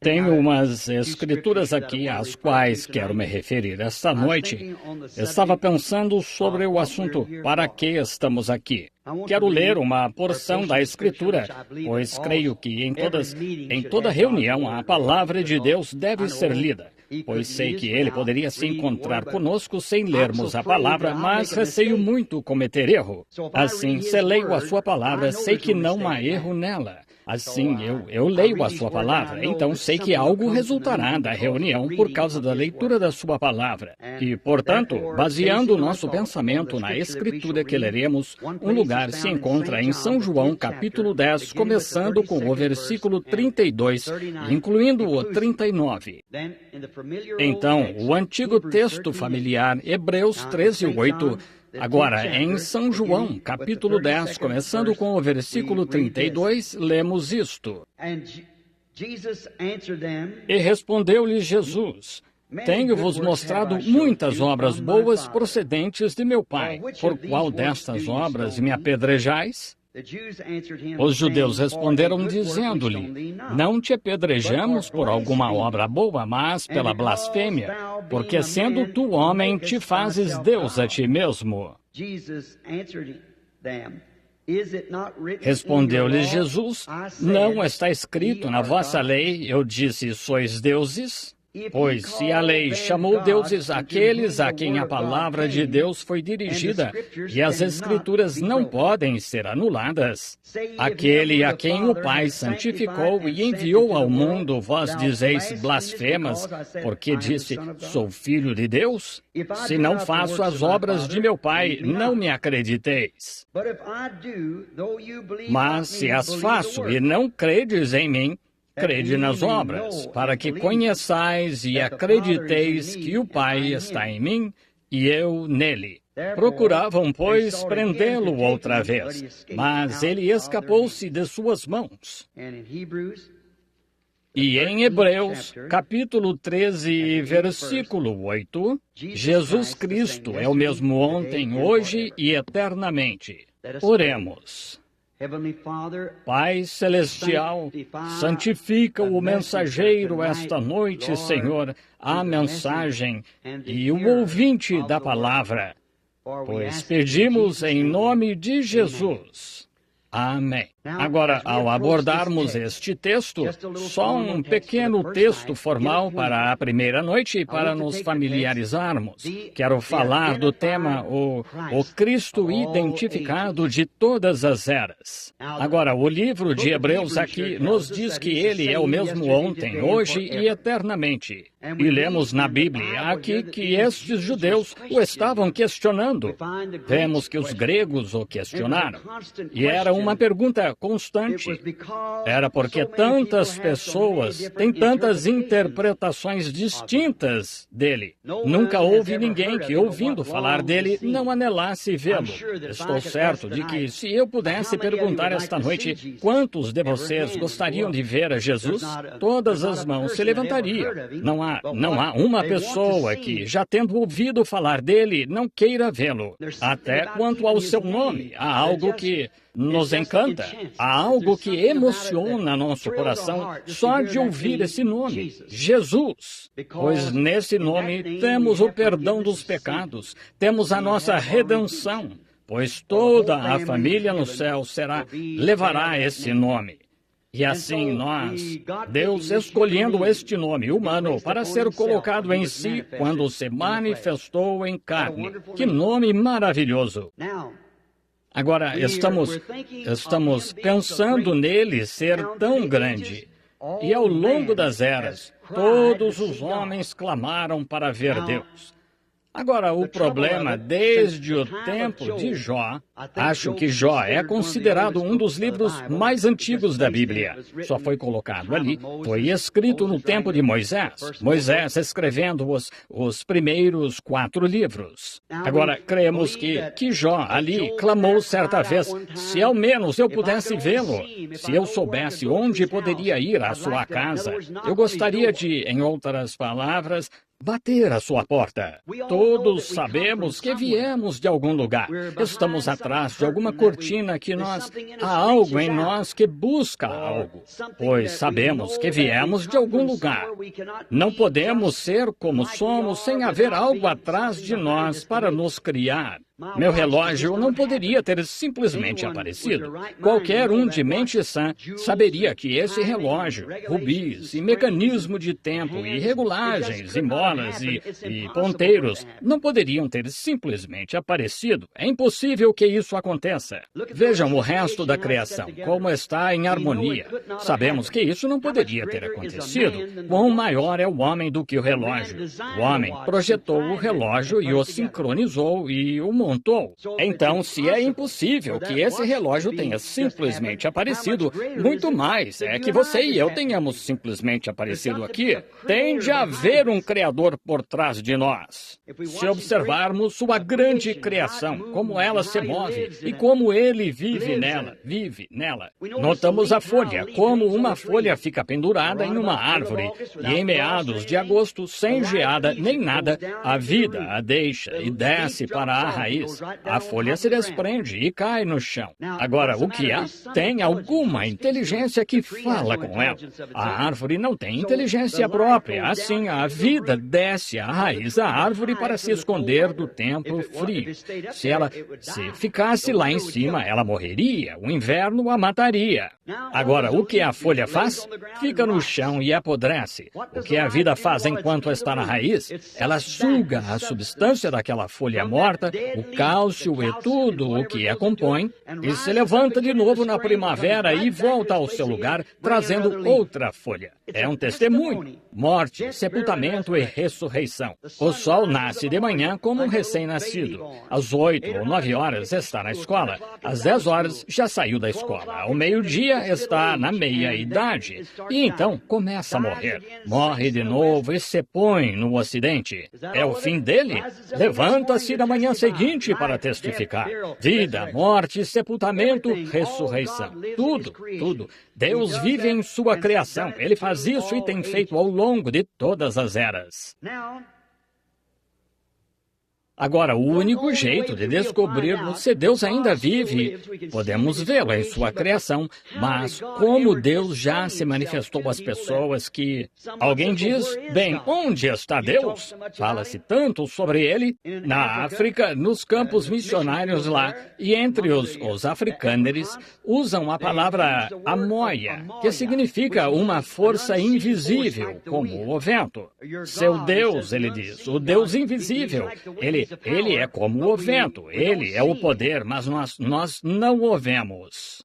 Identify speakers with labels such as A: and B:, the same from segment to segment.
A: Tenho umas escrituras aqui às quais quero me referir esta noite. Estava pensando sobre o assunto para que estamos aqui. Quero ler uma porção da Escritura, pois creio que em toda reunião a palavra de Deus deve ser lida, pois sei que ele poderia se encontrar conosco sem lermos a palavra, mas receio muito cometer erro. Assim, se leio a sua palavra, sei que não há erro nela. Assim, eu leio a sua palavra, então sei que algo resultará da reunião por causa da leitura da sua palavra. E, portanto, baseando o nosso pensamento na Escritura que leremos, um lugar se encontra em São João, capítulo 10, começando com o versículo 32, incluindo o 39. Então, o antigo texto familiar, Hebreus 13:8, agora, em São João, capítulo 10, começando com o versículo 32, lemos isto. E respondeu-lhe Jesus: Tenho-vos mostrado muitas obras boas procedentes de meu Pai. Por qual destas obras me apedrejais? Os judeus responderam dizendo-lhe: Não te apedrejamos por alguma obra boa, mas pela blasfêmia, porque sendo tu homem, te fazes Deus a ti mesmo. Respondeu-lhe Jesus: Não está escrito na vossa lei, eu disse, sois deuses? Pois se a lei chamou deuses aqueles a quem a palavra de Deus foi dirigida, e as Escrituras não podem ser anuladas, aquele a quem o Pai santificou e enviou ao mundo, vós dizeis blasfemas, porque disse, sou filho de Deus? Se não faço as obras de meu Pai, não me acrediteis. Mas se as faço e não credes em mim, crede nas obras, para que conheçais e acrediteis que o Pai está em mim e eu nele. Procuravam, pois, prendê-lo outra vez, mas ele escapou-se de suas mãos. E em Hebreus, capítulo 13, versículo 8, Jesus Cristo é o mesmo ontem, hoje e eternamente. Oremos. Pai Celestial, santifica o mensageiro esta noite, Senhor, a mensagem e o ouvinte da palavra, pois pedimos em nome de Jesus. Amém. Agora, ao abordarmos este texto, só um pequeno texto formal para a primeira noite e para nos familiarizarmos. Quero falar do tema o Cristo identificado de todas as eras. Agora, o livro de Hebreus aqui nos diz que ele é o mesmo ontem, hoje e eternamente. E lemos na Bíblia aqui que estes judeus o estavam questionando. Vemos que os gregos o questionaram. E era uma pergunta constante. Era porque tantas pessoas têm tantas interpretações distintas dele. Nunca houve ninguém que, ouvindo falar dele, não anelasse vê-lo. Estou certo de que, se eu pudesse perguntar esta noite quantos de vocês gostariam de ver a Jesus, todas as mãos se levantariam. Não há uma pessoa que, já tendo ouvido falar dele, não queira vê-lo. Até quanto ao seu nome, há algo que nos encanta, há algo que emociona nosso coração só de ouvir esse nome, Jesus. Pois nesse nome temos o perdão dos pecados, temos a nossa redenção, pois toda a família no céu levará esse nome. E assim Deus escolhendo este nome humano para ser colocado em si quando se manifestou em carne. Que nome maravilhoso! Agora, estamos pensando nele ser tão grande. E ao longo das eras, todos os homens clamaram para ver Deus. Agora, o problema, desde o tempo de Jó, acho que Jó é considerado um dos livros mais antigos da Bíblia. Só foi colocado ali, foi escrito no tempo de Moisés. Moisés escrevendo os primeiros 4 livros. Agora, cremos que Jó ali clamou certa vez, se ao menos eu pudesse vê-lo, se eu soubesse onde poderia ir à sua casa, eu gostaria de, em outras palavras, bater a sua porta. Todos sabemos que viemos de algum lugar. Estamos atrás de alguma cortina que há algo em nós que busca algo, pois sabemos que viemos de algum lugar. Não podemos ser como somos sem haver algo atrás de nós para nos criar. Meu relógio não poderia ter simplesmente aparecido. Qualquer um de mente sã saberia que esse relógio, rubis e mecanismo de tempo e regulagens e molas e ponteiros não poderiam ter simplesmente aparecido. É impossível que isso aconteça. Vejam o resto da criação, como está em harmonia. Sabemos que isso não poderia ter acontecido. Quão maior é o homem do que o relógio? O homem projetou o relógio e o sincronizou e o montou. Então, se é impossível que esse relógio tenha simplesmente aparecido, muito mais é que você e eu tenhamos simplesmente aparecido aqui. Tem de haver um Criador por trás de nós. Se observarmos sua grande criação, como ela se move e como ele vive nela. Notamos a folha, como uma folha fica pendurada em uma árvore, e em meados de agosto, sem geada nem nada, a vida a deixa e desce para a raiz. A folha se desprende e cai no chão. Agora, o que há? Tem alguma inteligência que fala com ela. A árvore não tem inteligência própria. Assim, a vida desce à raiz da árvore para se esconder do tempo frio. Se ficasse lá em cima, ela morreria. O inverno a mataria. Agora, o que a folha faz? Fica no chão e apodrece. O que a vida faz enquanto está na raiz? Ela suga a substância daquela folha morta, o cálcio e tudo o que a compõe, e se levanta de novo na primavera e volta ao seu lugar, trazendo outra folha. É um testemunho. Morte, sepultamento e ressurreição. O sol nasce de manhã como um recém-nascido. Às 8 ou 9 horas está na escola. Às 10 horas já saiu da escola. Ao meio-dia está na meia-idade. E então começa a morrer. Morre de novo e se põe no ocidente. É o fim dele? Levanta-se na manhã seguinte para testificar. Vida, morte, sepultamento, ressurreição. Tudo. Deus vive em sua criação. Ele faz isso e tem feito ao longo de todas as eras. Agora, o único jeito de descobrirmos se Deus ainda vive, podemos vê-lo em sua criação, mas como Deus já se manifestou às pessoas que... Alguém diz, bem, onde está Deus? Fala-se tanto sobre ele na África, nos campos missionários lá, e entre os africâneres, usam a palavra amoia, que significa uma força invisível, como o vento. Seu Deus, ele diz, o Deus invisível, ele é como o vento, ele é o poder, mas nós não o vemos.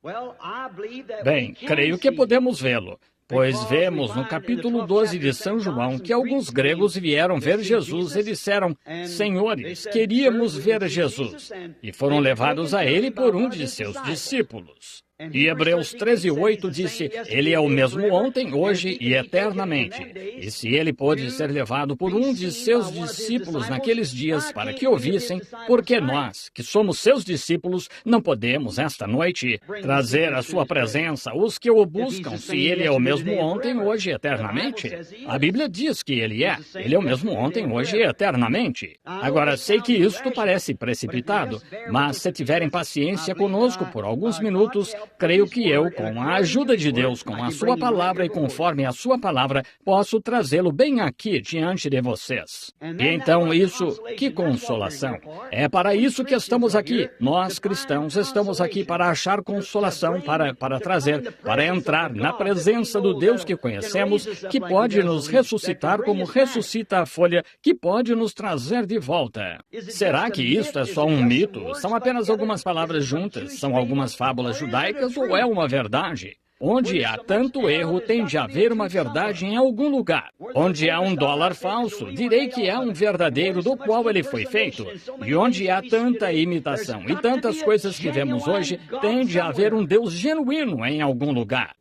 A: Bem, creio que podemos vê-lo, pois vemos no capítulo 12 de São João que alguns gregos vieram ver Jesus e disseram, Senhores, queríamos ver Jesus, e foram levados a ele por um de seus discípulos. E Hebreus 13:8 disse, Ele é o mesmo ontem, hoje e eternamente. E se ele pôde ser levado por um de seus discípulos naqueles dias para que ouvissem, por que nós, que somos seus discípulos, não podemos esta noite trazer à sua presença os que o buscam, se ele é o mesmo ontem, hoje e eternamente? A Bíblia diz que ele é o mesmo ontem, hoje e eternamente. Agora, sei que isto parece precipitado, mas se tiverem paciência conosco por alguns minutos, creio que eu, com a ajuda de Deus, com a sua palavra e conforme a sua palavra, posso trazê-lo bem aqui diante de vocês. E então isso, que consolação! É para isso que estamos aqui. Nós, cristãos, estamos aqui para achar consolação, para trazer, para entrar na presença do Deus que conhecemos, que pode nos ressuscitar como ressuscita a folha, que pode nos trazer de volta. Será que isto é só um mito? São apenas algumas palavras juntas? São algumas fábulas judaicas? Ou é uma verdade? Onde há tanto erro, tem de haver uma verdade em algum lugar. Onde há um dólar falso, direi que é um verdadeiro do qual ele foi feito. E onde há tanta imitação e tantas coisas que vemos hoje, tem de haver um Deus genuíno em algum lugar.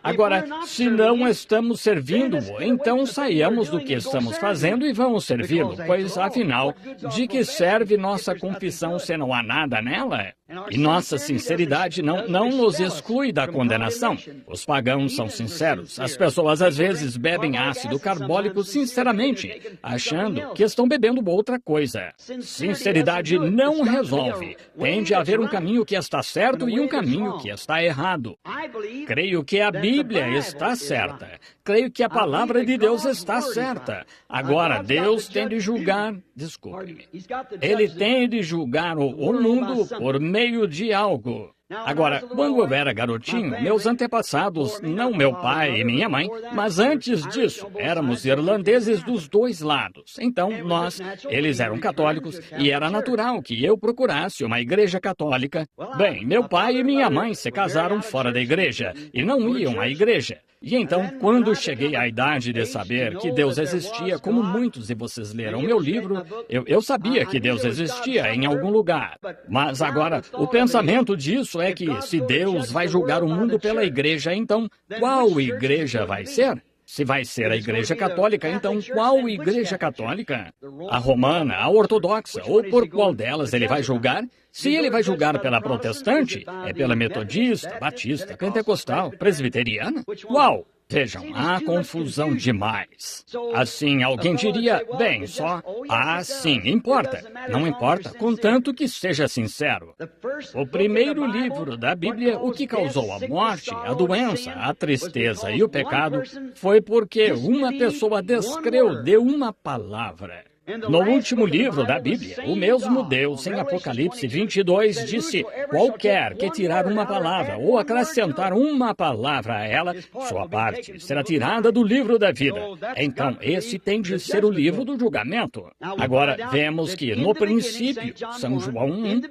A: Agora, se não estamos servindo-o, então saiamos do que estamos fazendo e vamos servi-lo, pois, afinal, de que serve nossa confissão se não há nada nela? E nossa sinceridade não nos exclui da condenação. Os pagãos são sinceros. As pessoas, às vezes, bebem ácido carbólico sinceramente, achando que estão bebendo outra coisa. Sinceridade não resolve. Tem de haver um caminho que está certo e um caminho que está errado. Creio que a Bíblia está certa. Creio que a palavra de Deus está certa. Agora, Deus tem de julgar, desculpe-me, Ele tem de julgar o mundo por meio de algo. Agora, quando eu era garotinho, meus antepassados, não meu pai e minha mãe, mas antes disso, éramos irlandeses dos dois lados. Então, eles eram católicos e era natural que eu procurasse uma igreja católica. Bem, meu pai e minha mãe se casaram fora da igreja e não iam à igreja. E então, quando cheguei à idade de saber que Deus existia, como muitos de vocês leram meu livro, eu sabia que Deus existia em algum lugar. Mas agora, o pensamento disso é que se Deus vai julgar o mundo pela igreja, então qual igreja vai ser? Se vai ser a Igreja Católica, então qual Igreja Católica? A romana, a ortodoxa, ou por qual delas ele vai julgar? Se ele vai julgar pela protestante, é pela metodista, batista, pentecostal, presbiteriana? Qual? Vejam, há confusão demais. Assim, alguém diria, bem, sim, importa. Não importa, contanto que seja sincero. O primeiro livro da Bíblia, o que causou a morte, a doença, a tristeza e o pecado, foi porque uma pessoa descreu de uma palavra. No último livro da Bíblia, o mesmo Deus, em Apocalipse 22, disse, qualquer que tirar uma palavra ou acrescentar uma palavra a ela, sua parte será tirada do livro da vida. Então, esse tem de ser o livro do julgamento. Agora, vemos que no princípio, São João 1,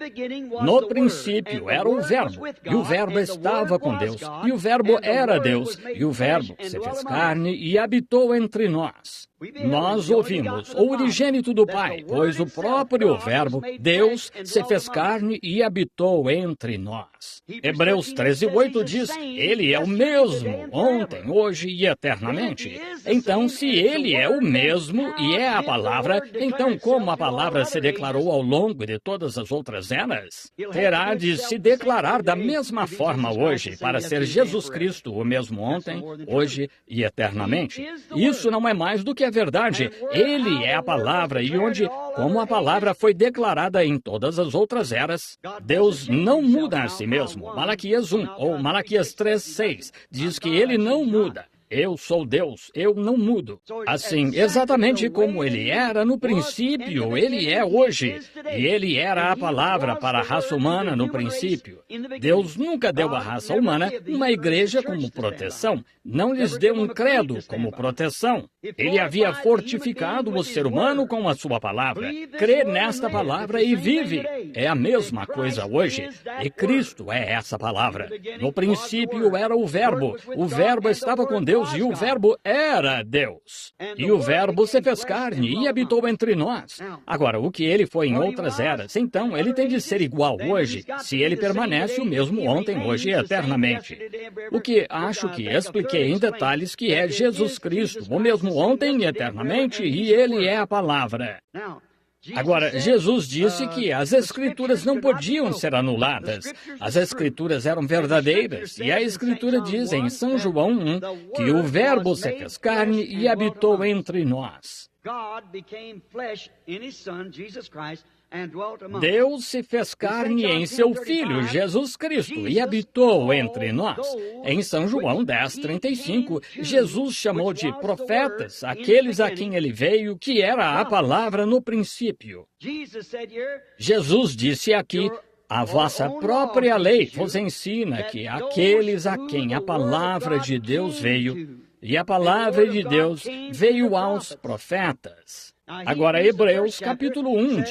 A: no princípio era o Verbo, e o Verbo estava com Deus, e o Verbo era Deus, e o Verbo se fez carne e habitou entre nós. Nós ouvimos o unigênito do Pai, pois o próprio Verbo, Deus, se fez carne e habitou entre nós. Hebreus 13:8 diz, Ele é o mesmo, ontem, hoje e eternamente. Então, se Ele é o mesmo e é a palavra, então como a palavra se declarou ao longo de todas as outras eras, terá de se declarar da mesma forma hoje, para ser Jesus Cristo o mesmo ontem, hoje e eternamente. Isso não é mais do que a verdade. Ele é a palavra e como a palavra foi declarada em todas as outras eras, Deus não muda a si mesmo. Malaquias 1 ou Malaquias 3:6 diz que Ele não muda. Eu sou Deus, eu não mudo. Assim, exatamente como Ele era no princípio, Ele é hoje. E Ele era a palavra para a raça humana no princípio. Deus nunca deu à raça humana uma igreja como proteção. Não lhes deu um credo como proteção. Ele havia fortificado o ser humano com a sua palavra. Crê nesta palavra e vive. É a mesma coisa hoje. E Cristo é essa palavra. No princípio era o Verbo estava com Deus e o Verbo era Deus. E o Verbo se fez carne e habitou entre nós. Agora, o que Ele foi em outras eras, então Ele tem de ser igual hoje, se Ele permanece o mesmo ontem, hoje e eternamente. O que acho que expliquei em detalhes que é Jesus Cristo, o mesmo ontem e eternamente, e Ele é a palavra. Agora, Jesus disse que as Escrituras não podiam ser anuladas. As Escrituras eram verdadeiras. E a Escritura diz em São João 1 que o Verbo se fez carne e habitou entre nós. Deus se fez carne em seu Filho, Jesus Cristo, e habitou entre nós. Em São João 10:35, Jesus chamou de profetas aqueles a quem ele veio, que era a palavra no princípio. Jesus disse aqui, a vossa própria lei vos ensina que aqueles a quem a palavra de Deus veio, e a palavra de Deus veio aos profetas. Agora, Hebreus capítulo 1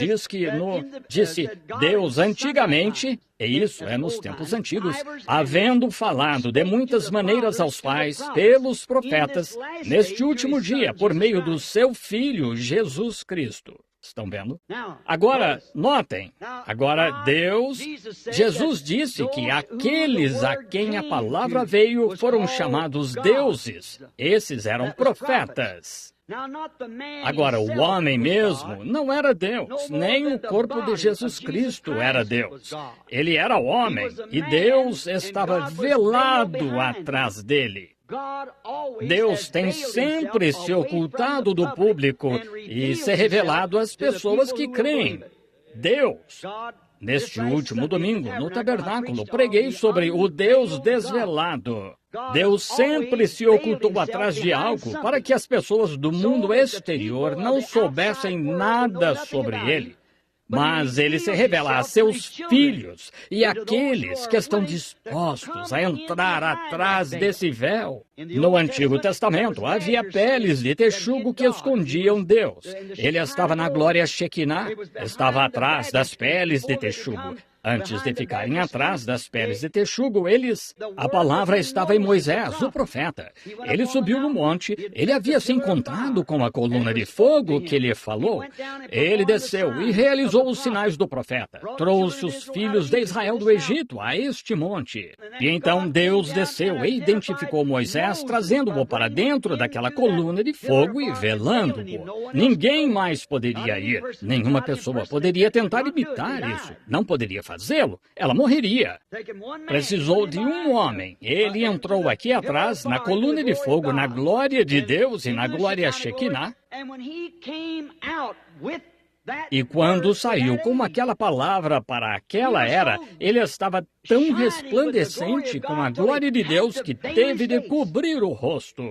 A: disse Deus antigamente, e isso é nos tempos antigos, havendo falado de muitas maneiras aos pais, pelos profetas, neste último dia, por meio do seu Filho, Jesus Cristo. Estão vendo? Agora, notem. Agora, Jesus disse que aqueles a quem a palavra veio foram chamados deuses. Esses eram profetas. Agora, o homem mesmo não era Deus, nem o corpo de Jesus Cristo era Deus. Ele era homem e Deus estava velado atrás dele. Deus tem sempre se ocultado do público e se revelado às pessoas que creem. Deus. Neste último domingo, no tabernáculo, preguei sobre o Deus desvelado. Deus sempre se ocultou atrás de algo para que as pessoas do mundo exterior não soubessem nada sobre ele. Mas ele se revela a seus filhos e àqueles que estão dispostos a entrar atrás desse véu. No Antigo Testamento, havia peles de texugo que escondiam Deus. Ele estava na glória Shekinah, estava atrás das peles de texugo. Antes de ficarem atrás das peles de texugo, a palavra estava em Moisés, o profeta. Ele subiu no monte, ele havia se encontrado com a coluna de fogo que lhe falou. Ele desceu e realizou os sinais do profeta. Trouxe os filhos de Israel do Egito a este monte. E então Deus desceu e identificou Moisés, trazendo-o para dentro daquela coluna de fogo e velando-o. Ninguém mais poderia ir. Nenhuma pessoa poderia tentar imitar isso. Não poderia fazê-lo, ela morreria. Precisou de um homem. Ele entrou aqui atrás, na coluna de fogo, na glória de Deus e na glória Shekinah. E quando saiu com aquela palavra para aquela era, ele estava tão resplandecente com a glória de Deus que teve de cobrir o rosto.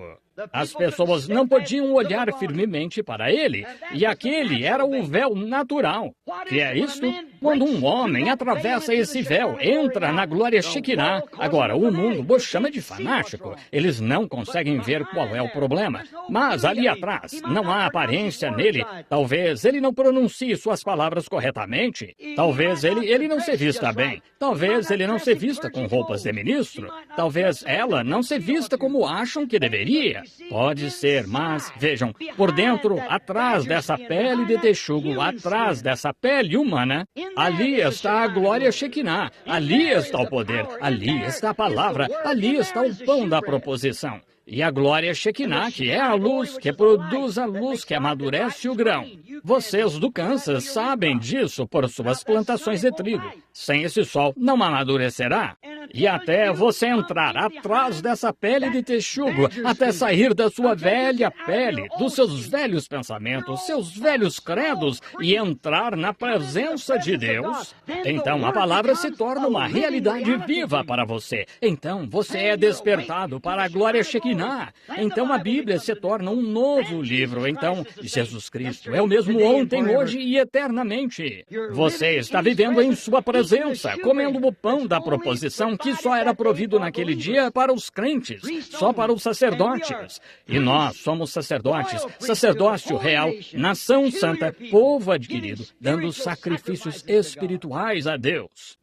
A: As pessoas não podiam olhar firmemente para ele, e aquele era o véu natural. Que é isto? Quando um homem atravessa esse véu, entra na glória Shekinah. Agora, o mundo o chama de fanático. Eles não conseguem ver qual é o problema. Mas ali atrás, não há aparência nele. Talvez ele não pronuncie suas palavras corretamente. Talvez ele não se vista bem. Talvez ele não se vista com roupas de ministro. Talvez ela não se vista como acham que deveria. Pode ser, mas vejam, por dentro, atrás dessa pele de texugo, atrás dessa pele humana, ali está a glória Shekinah, ali está o poder, ali está a palavra, ali está o pão da proposição. E a glória Shekinah, que é a luz, que produz a luz que amadurece o grão. Vocês do Kansas sabem disso por suas plantações de trigo. Sem esse sol, não amadurecerá. E até você entrar atrás dessa pele de texugo, até sair da sua velha pele, dos seus velhos pensamentos, seus velhos credos, e entrar na presença de Deus, então a palavra se torna uma realidade viva para você. Então você é despertado para a glória Shekinah. Então a Bíblia se torna um novo livro. Então Jesus Cristo é o mesmo ontem, hoje e eternamente. Você está vivendo em sua presença, comendo o pão da proposição que só era provido naquele dia para os crentes, só para os sacerdotes. E nós somos sacerdotes, sacerdócio real, nação santa, povo adquirido, dando sacrifícios espirituais a Deus.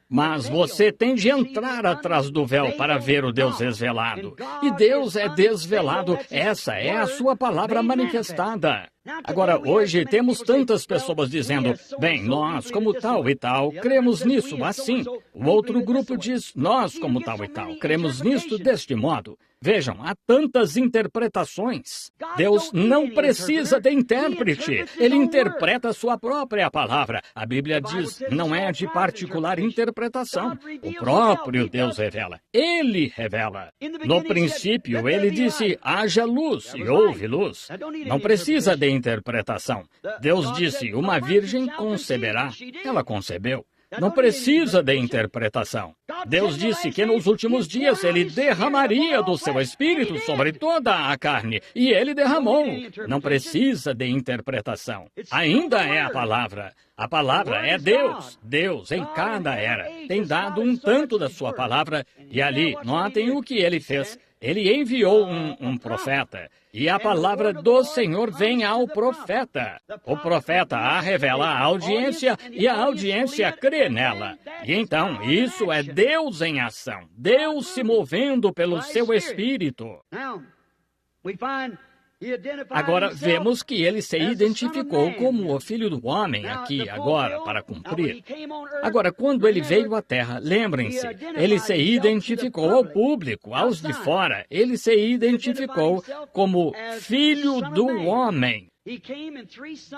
A: Mas você tem de entrar atrás do véu para ver o Deus desvelado. E Deus é desvelado. Essa é a sua palavra manifestada. Agora, hoje temos tantas pessoas dizendo, bem, nós como tal e tal, cremos nisso assim. O outro grupo diz, nós como tal e tal, cremos nisto deste modo. Vejam, há tantas interpretações. Deus não precisa de intérprete. Ele interpreta a sua própria palavra. A Bíblia diz, não é de particular interpretação. O próprio Deus revela. Ele revela. No princípio, ele disse, haja luz, e houve luz. Não precisa de interpretação. Deus disse, uma virgem conceberá. Ela concebeu. Não precisa de interpretação. Deus disse que nos últimos dias Ele derramaria do seu Espírito sobre toda a carne. E Ele derramou. Não precisa de interpretação. Ainda é a palavra. A palavra é Deus. Deus, em cada era, tem dado um tanto da sua palavra. E ali, notem o que Ele fez. Ele enviou um profeta, e a palavra do Senhor vem ao profeta. O profeta a revela à audiência, e a audiência crê nela. E então, isso é Deus em ação, Deus se movendo pelo seu Espírito. Agora, vemos que ele se identificou como o Filho do Homem aqui, agora, para cumprir. Agora, quando ele veio à Terra, lembrem-se, ele se identificou ao público, aos de fora. Ele se identificou como Filho do Homem.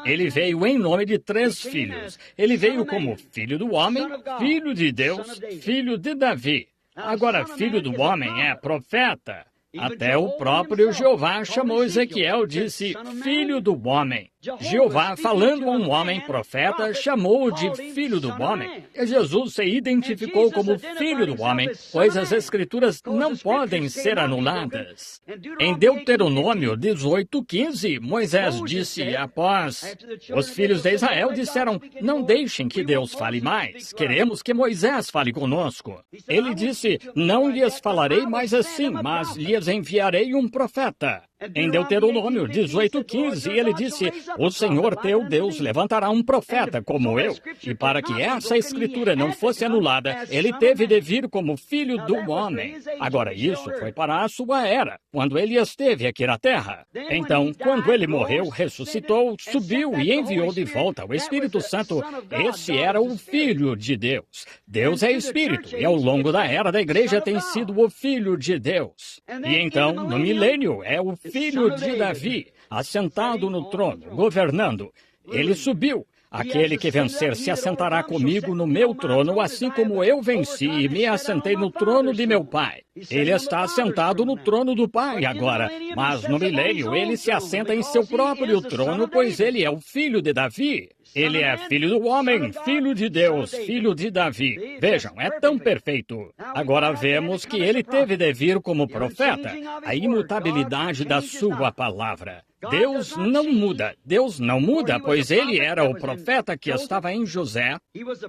A: Ele veio em nome de 3 filhos. Ele veio como Filho do Homem, Filho de Deus, Filho de Davi. Agora, Filho do Homem é profeta. Até o próprio Jeová chamou Ezequiel, disse, Filho do Homem. Jeová, falando a um homem profeta, chamou-o de Filho do Homem. E Jesus se identificou como Filho do Homem, pois as Escrituras não podem ser anuladas. Em Deuteronômio 18:15, Moisés disse após: os filhos de Israel disseram, não deixem que Deus fale mais, queremos que Moisés fale conosco. Ele disse, não lhes falarei mais assim, mas lhes enviarei um profeta. Em Deuteronômio 18:15, ele disse, o Senhor teu Deus levantará um profeta como eu. E para que essa escritura não fosse anulada, ele teve de vir como Filho do Homem. Agora, isso foi para a sua era, quando ele esteve aqui na terra. Então, quando ele morreu, ressuscitou, subiu e enviou de volta o Espírito Santo. Esse era o Filho de Deus. Deus é Espírito, e ao longo da era da igreja tem sido o Filho de Deus. E então, no milênio, é o Filho de Davi, assentado no trono, governando. Ele subiu. Aquele que vencer se assentará comigo no meu trono, assim como eu venci e me assentei no trono de meu Pai. Ele está assentado no trono do Pai agora, mas no milênio ele se assenta em seu próprio trono, pois ele é o Filho de Davi. Ele é Filho do Homem, Filho de Deus, Filho de Davi. Vejam, é tão perfeito. Agora vemos que ele teve de vir como profeta, a imutabilidade da sua palavra. Deus não muda, pois ele era o profeta que estava em José,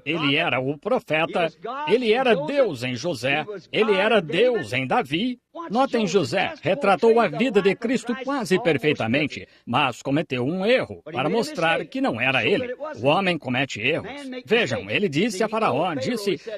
A: ele era o profeta, ele era Deus em José, ele era Deus em Davi. Notem, José retratou a vida de Cristo quase perfeitamente, mas cometeu um erro para mostrar que não era ele. O homem comete erros. Vejam, ele disse a Faraó,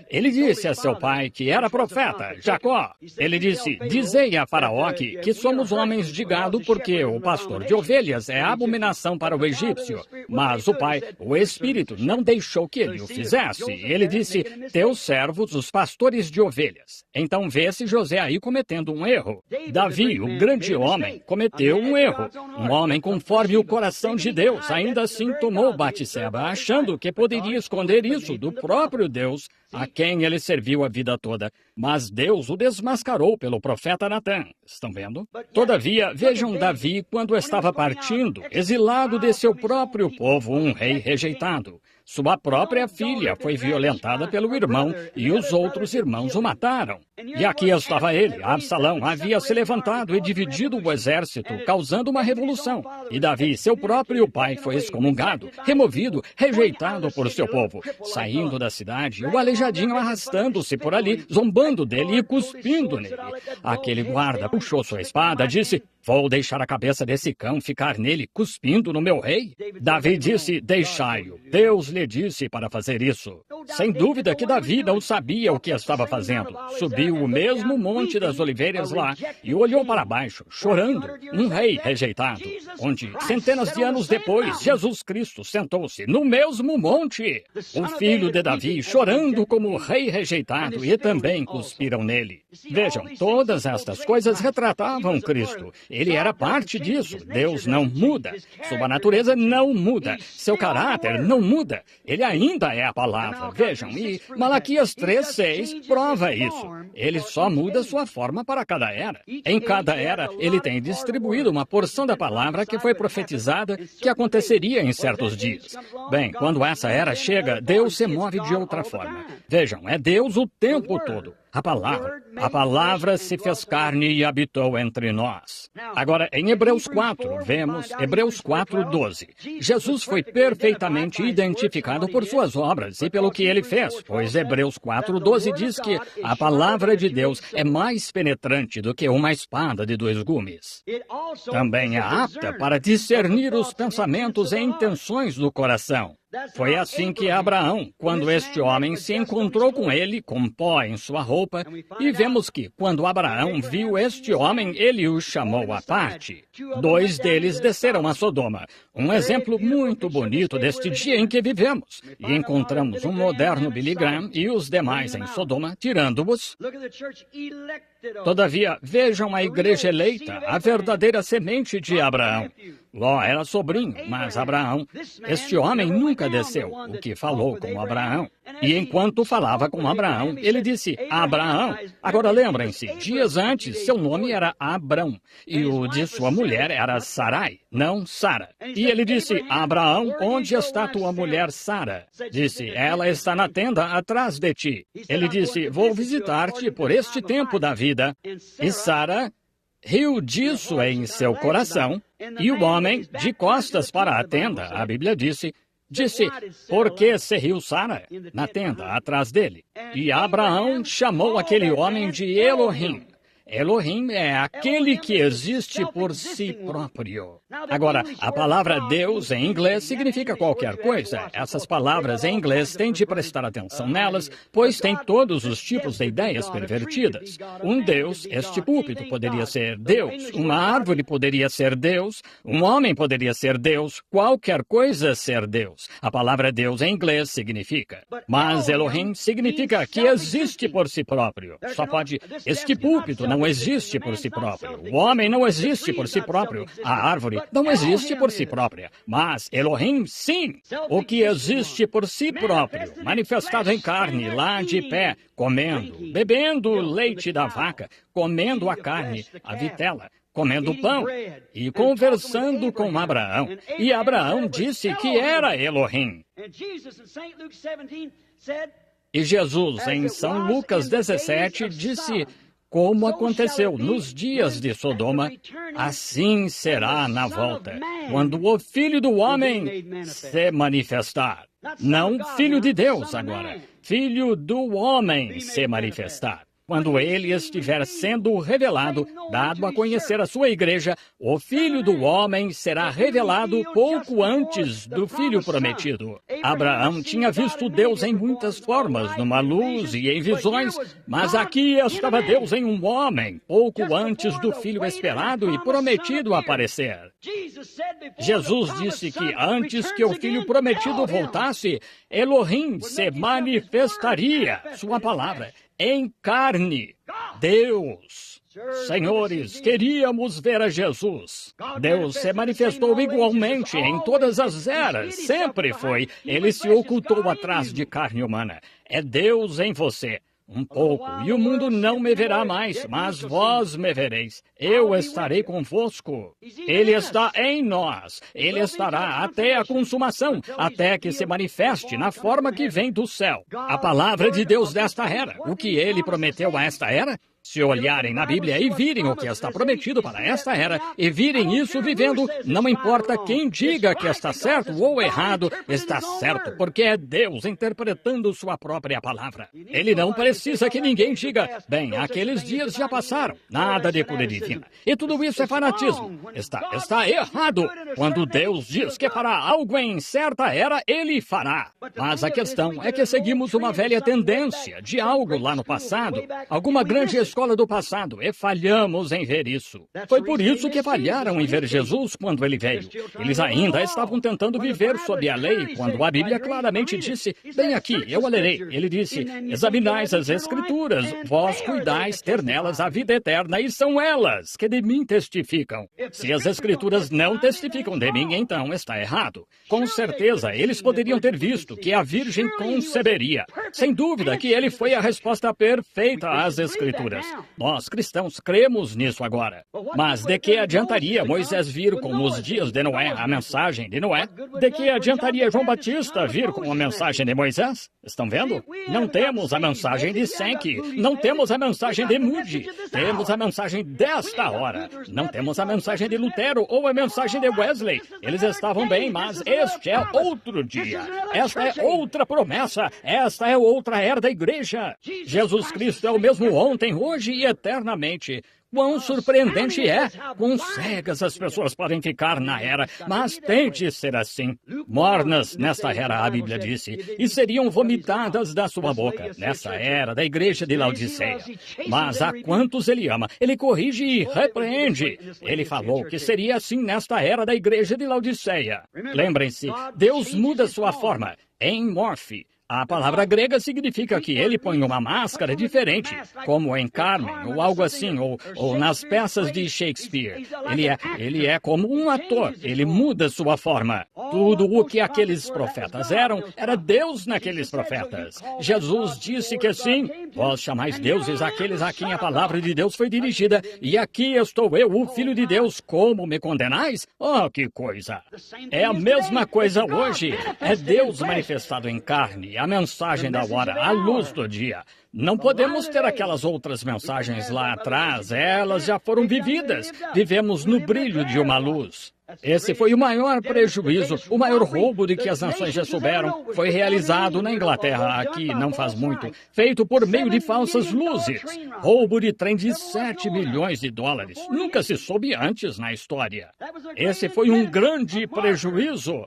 A: ele disse a seu pai que era profeta, Jacó. Ele disse, dizei a Faraó que somos homens de gado porque o pastor de ovelhas é abominação para o egípcio. Mas o pai, o Espírito, não deixou que ele o fizesse. Ele disse, teus servos, os pastores de ovelhas. Então vê-se José aí cometendo um erro. Davi, o grande homem, cometeu um erro. Um homem conforme o coração de Deus, ainda assim tomou Batseba, achando que poderia esconder isso do próprio Deus, a quem ele serviu a vida toda. Mas Deus o desmascarou pelo profeta Natã. Estão vendo? Todavia, vejam Davi quando estava partindo, exilado de seu próprio povo, um rei rejeitado. Sua própria filha foi violentada pelo irmão e os outros irmãos o mataram. E aqui estava ele, Absalão, havia se levantado e dividido o exército, causando uma revolução. E Davi, seu próprio pai, foi excomungado, removido, rejeitado por seu povo. Saindo da cidade, o aleijadinho arrastando-se por ali, zombando dele e cuspindo nele. Aquele guarda puxou sua espada, disse, vou deixar a cabeça desse cão ficar nele, cuspindo no meu rei? Davi disse, deixai-o. Deus lhe disse para fazer isso. Sem dúvida que Davi não sabia o que estava fazendo. Subiu o mesmo Monte das Oliveiras lá e olhou para baixo, chorando, um rei rejeitado, onde, centenas de anos depois, Jesus Cristo sentou-se no mesmo monte. O filho de Davi, chorando como rei rejeitado, e também cuspiram nele. Vejam, todas estas coisas retratavam Cristo. Ele era parte disso. Deus não muda. Sua natureza não muda. Seu caráter não muda. Ele ainda é a palavra. Vejam, e Malaquias 3:6 prova isso. Ele só muda sua forma para cada era. Em cada era, ele tem distribuído uma porção da palavra que foi profetizada que aconteceria em certos dias. Bem, quando essa era chega, Deus se move de outra forma. Vejam, é Deus o tempo todo. A palavra se fez carne e habitou entre nós. Agora, em Hebreus 4, vemos Hebreus 4:12. Jesus foi perfeitamente identificado por suas obras e pelo que ele fez, pois Hebreus 4:12 diz que a palavra de Deus é mais penetrante do que uma espada de 2 gumes. Também é apta para discernir os pensamentos e intenções do coração. Foi assim que Abraão, quando este homem se encontrou com ele, com pó em sua roupa, e vemos que, quando Abraão viu este homem, ele o chamou à parte. 2 deles desceram a Sodoma. Um exemplo muito bonito deste dia em que vivemos. E encontramos um moderno Billy Graham e os demais em Sodoma, tirando-os. Todavia, vejam a igreja eleita, a verdadeira semente de Abraão. Ló era sobrinho, mas Abraão, este homem nunca desceu, o que falou com Abraão. E enquanto falava com Abraão, ele disse, Abraão. Agora lembrem-se, dias antes, seu nome era Abrão, e o de sua mulher era Sarai, não Sara. E ele disse, Abraão, onde está tua mulher Sara? Disse, ela está na tenda atrás de ti. Ele disse, vou visitar-te por este tempo da vida. E Sara riu disso em seu coração, e o homem, de costas para a tenda, a Bíblia disse, por que se riu Sara? Na tenda, atrás dele. E Abraão chamou aquele homem de Elohim. Elohim é aquele que existe por si próprio. Agora, a palavra Deus em inglês significa qualquer coisa. Essas palavras em inglês têm de prestar atenção nelas, pois tem todos os tipos de ideias pervertidas. Um Deus, este púlpito poderia ser Deus, uma árvore poderia ser Deus, um homem poderia ser Deus, qualquer coisa ser Deus. A palavra Deus em inglês significa. Mas Elohim significa que existe por si próprio. Só pode, este púlpito não existe por si próprio. O homem não existe por si próprio. A árvore não existe por si própria. Mas Elohim, sim. O que existe por si próprio, manifestado em carne, lá de pé, comendo, bebendo o leite da vaca, comendo a carne, a vitela, comendo pão e conversando com Abraão. E Abraão disse que era Elohim. E Jesus, em São Lucas 17, disse, como aconteceu nos dias de Sodoma, assim será na volta, quando o Filho do Homem se manifestar. Não Filho de Deus agora, Filho do Homem se manifestar. Quando ele estiver sendo revelado, dado a conhecer a sua igreja, o Filho do Homem será revelado pouco antes do Filho prometido. Abraão tinha visto Deus em muitas formas, numa luz e em visões, mas aqui estava Deus em um homem, pouco antes do Filho esperado e prometido aparecer. Jesus disse que antes que o Filho prometido voltasse, Elohim se manifestaria, sua palavra, em carne. Deus. Senhores, queríamos ver a Jesus. Deus se manifestou igualmente em todas as eras, sempre foi. Ele se ocultou atrás de carne humana. É Deus em você. Um pouco, e o mundo não me verá mais, mas vós me vereis. Eu estarei convosco. Ele está em nós. Ele estará até a consumação, até que se manifeste na forma que vem do céu. A palavra de Deus desta era, o que ele prometeu a esta era, se olharem na Bíblia e virem o que está prometido para esta era, e virem isso vivendo, não importa quem diga que está certo ou errado, está certo, porque é Deus interpretando sua própria palavra. Ele não precisa que ninguém diga, bem, aqueles dias já passaram, nada de cura divina. E tudo isso é fanatismo. Está errado. Quando Deus diz que fará algo em certa era, Ele fará. Mas a questão é que seguimos uma velha tendência de algo lá no passado, alguma grande escola do passado, e falhamos em ver isso. Foi por isso que falharam em ver Jesus quando ele veio. Eles ainda estavam tentando viver sob a lei, quando a Bíblia claramente disse, bem aqui, eu a lerei. Ele disse, examinais as Escrituras, vós cuidais ter nelas a vida eterna, e são elas que de mim testificam. Se as Escrituras não testificam de mim, então está errado. Com certeza, eles poderiam ter visto que a Virgem conceberia. Sem dúvida que ele foi a resposta perfeita às Escrituras. Nós, cristãos, cremos nisso agora. Mas de que adiantaria Moisés vir com os dias de Noé, a mensagem de Noé? De que adiantaria João Batista vir com a mensagem de Moisés? Estão vendo? Não temos a mensagem de Sankey, não temos a mensagem de Moody, temos a mensagem desta hora. Não temos a mensagem de Lutero ou a mensagem de Wesley. Eles estavam bem, mas este é outro dia. Esta é outra promessa. Esta é outra era da igreja. Jesus Cristo é o mesmo ontem, hoje e eternamente. quão surpreendente é! Quão cegas as pessoas podem ficar na era, mas tente ser assim. Mornas nesta era, a Bíblia disse, e seriam vomitadas da sua boca, nessa era da igreja de Laodiceia. Mas a quantos ele ama, ele corrige e repreende. Ele falou que seria assim nesta era da igreja de Laodiceia. Lembrem-se, Deus muda sua forma, em morfe. A palavra grega significa que ele põe uma máscara diferente, como em Carmen, ou algo assim, ou nas peças de Shakespeare. Ele é como um ator, ele muda sua forma. Tudo o que aqueles profetas eram, era Deus naqueles profetas. Jesus disse que sim, vós chamais deuses aqueles a quem a palavra de Deus foi dirigida, e aqui estou eu, o Filho de Deus, como me condenais? Oh, que coisa! É a mesma coisa hoje, é Deus manifestado em carne, a mensagem da hora, a luz do dia. Não podemos ter aquelas outras mensagens lá atrás, elas já foram vividas. Vivemos no brilho de uma luz. Esse foi o maior prejuízo, o maior roubo de que as nações já souberam. Foi realizado na Inglaterra, aqui não faz muito, feito por meio de falsas luzes. Roubo de trem de 7 milhões de dólares. Nunca se soube antes na história. Esse foi um grande prejuízo.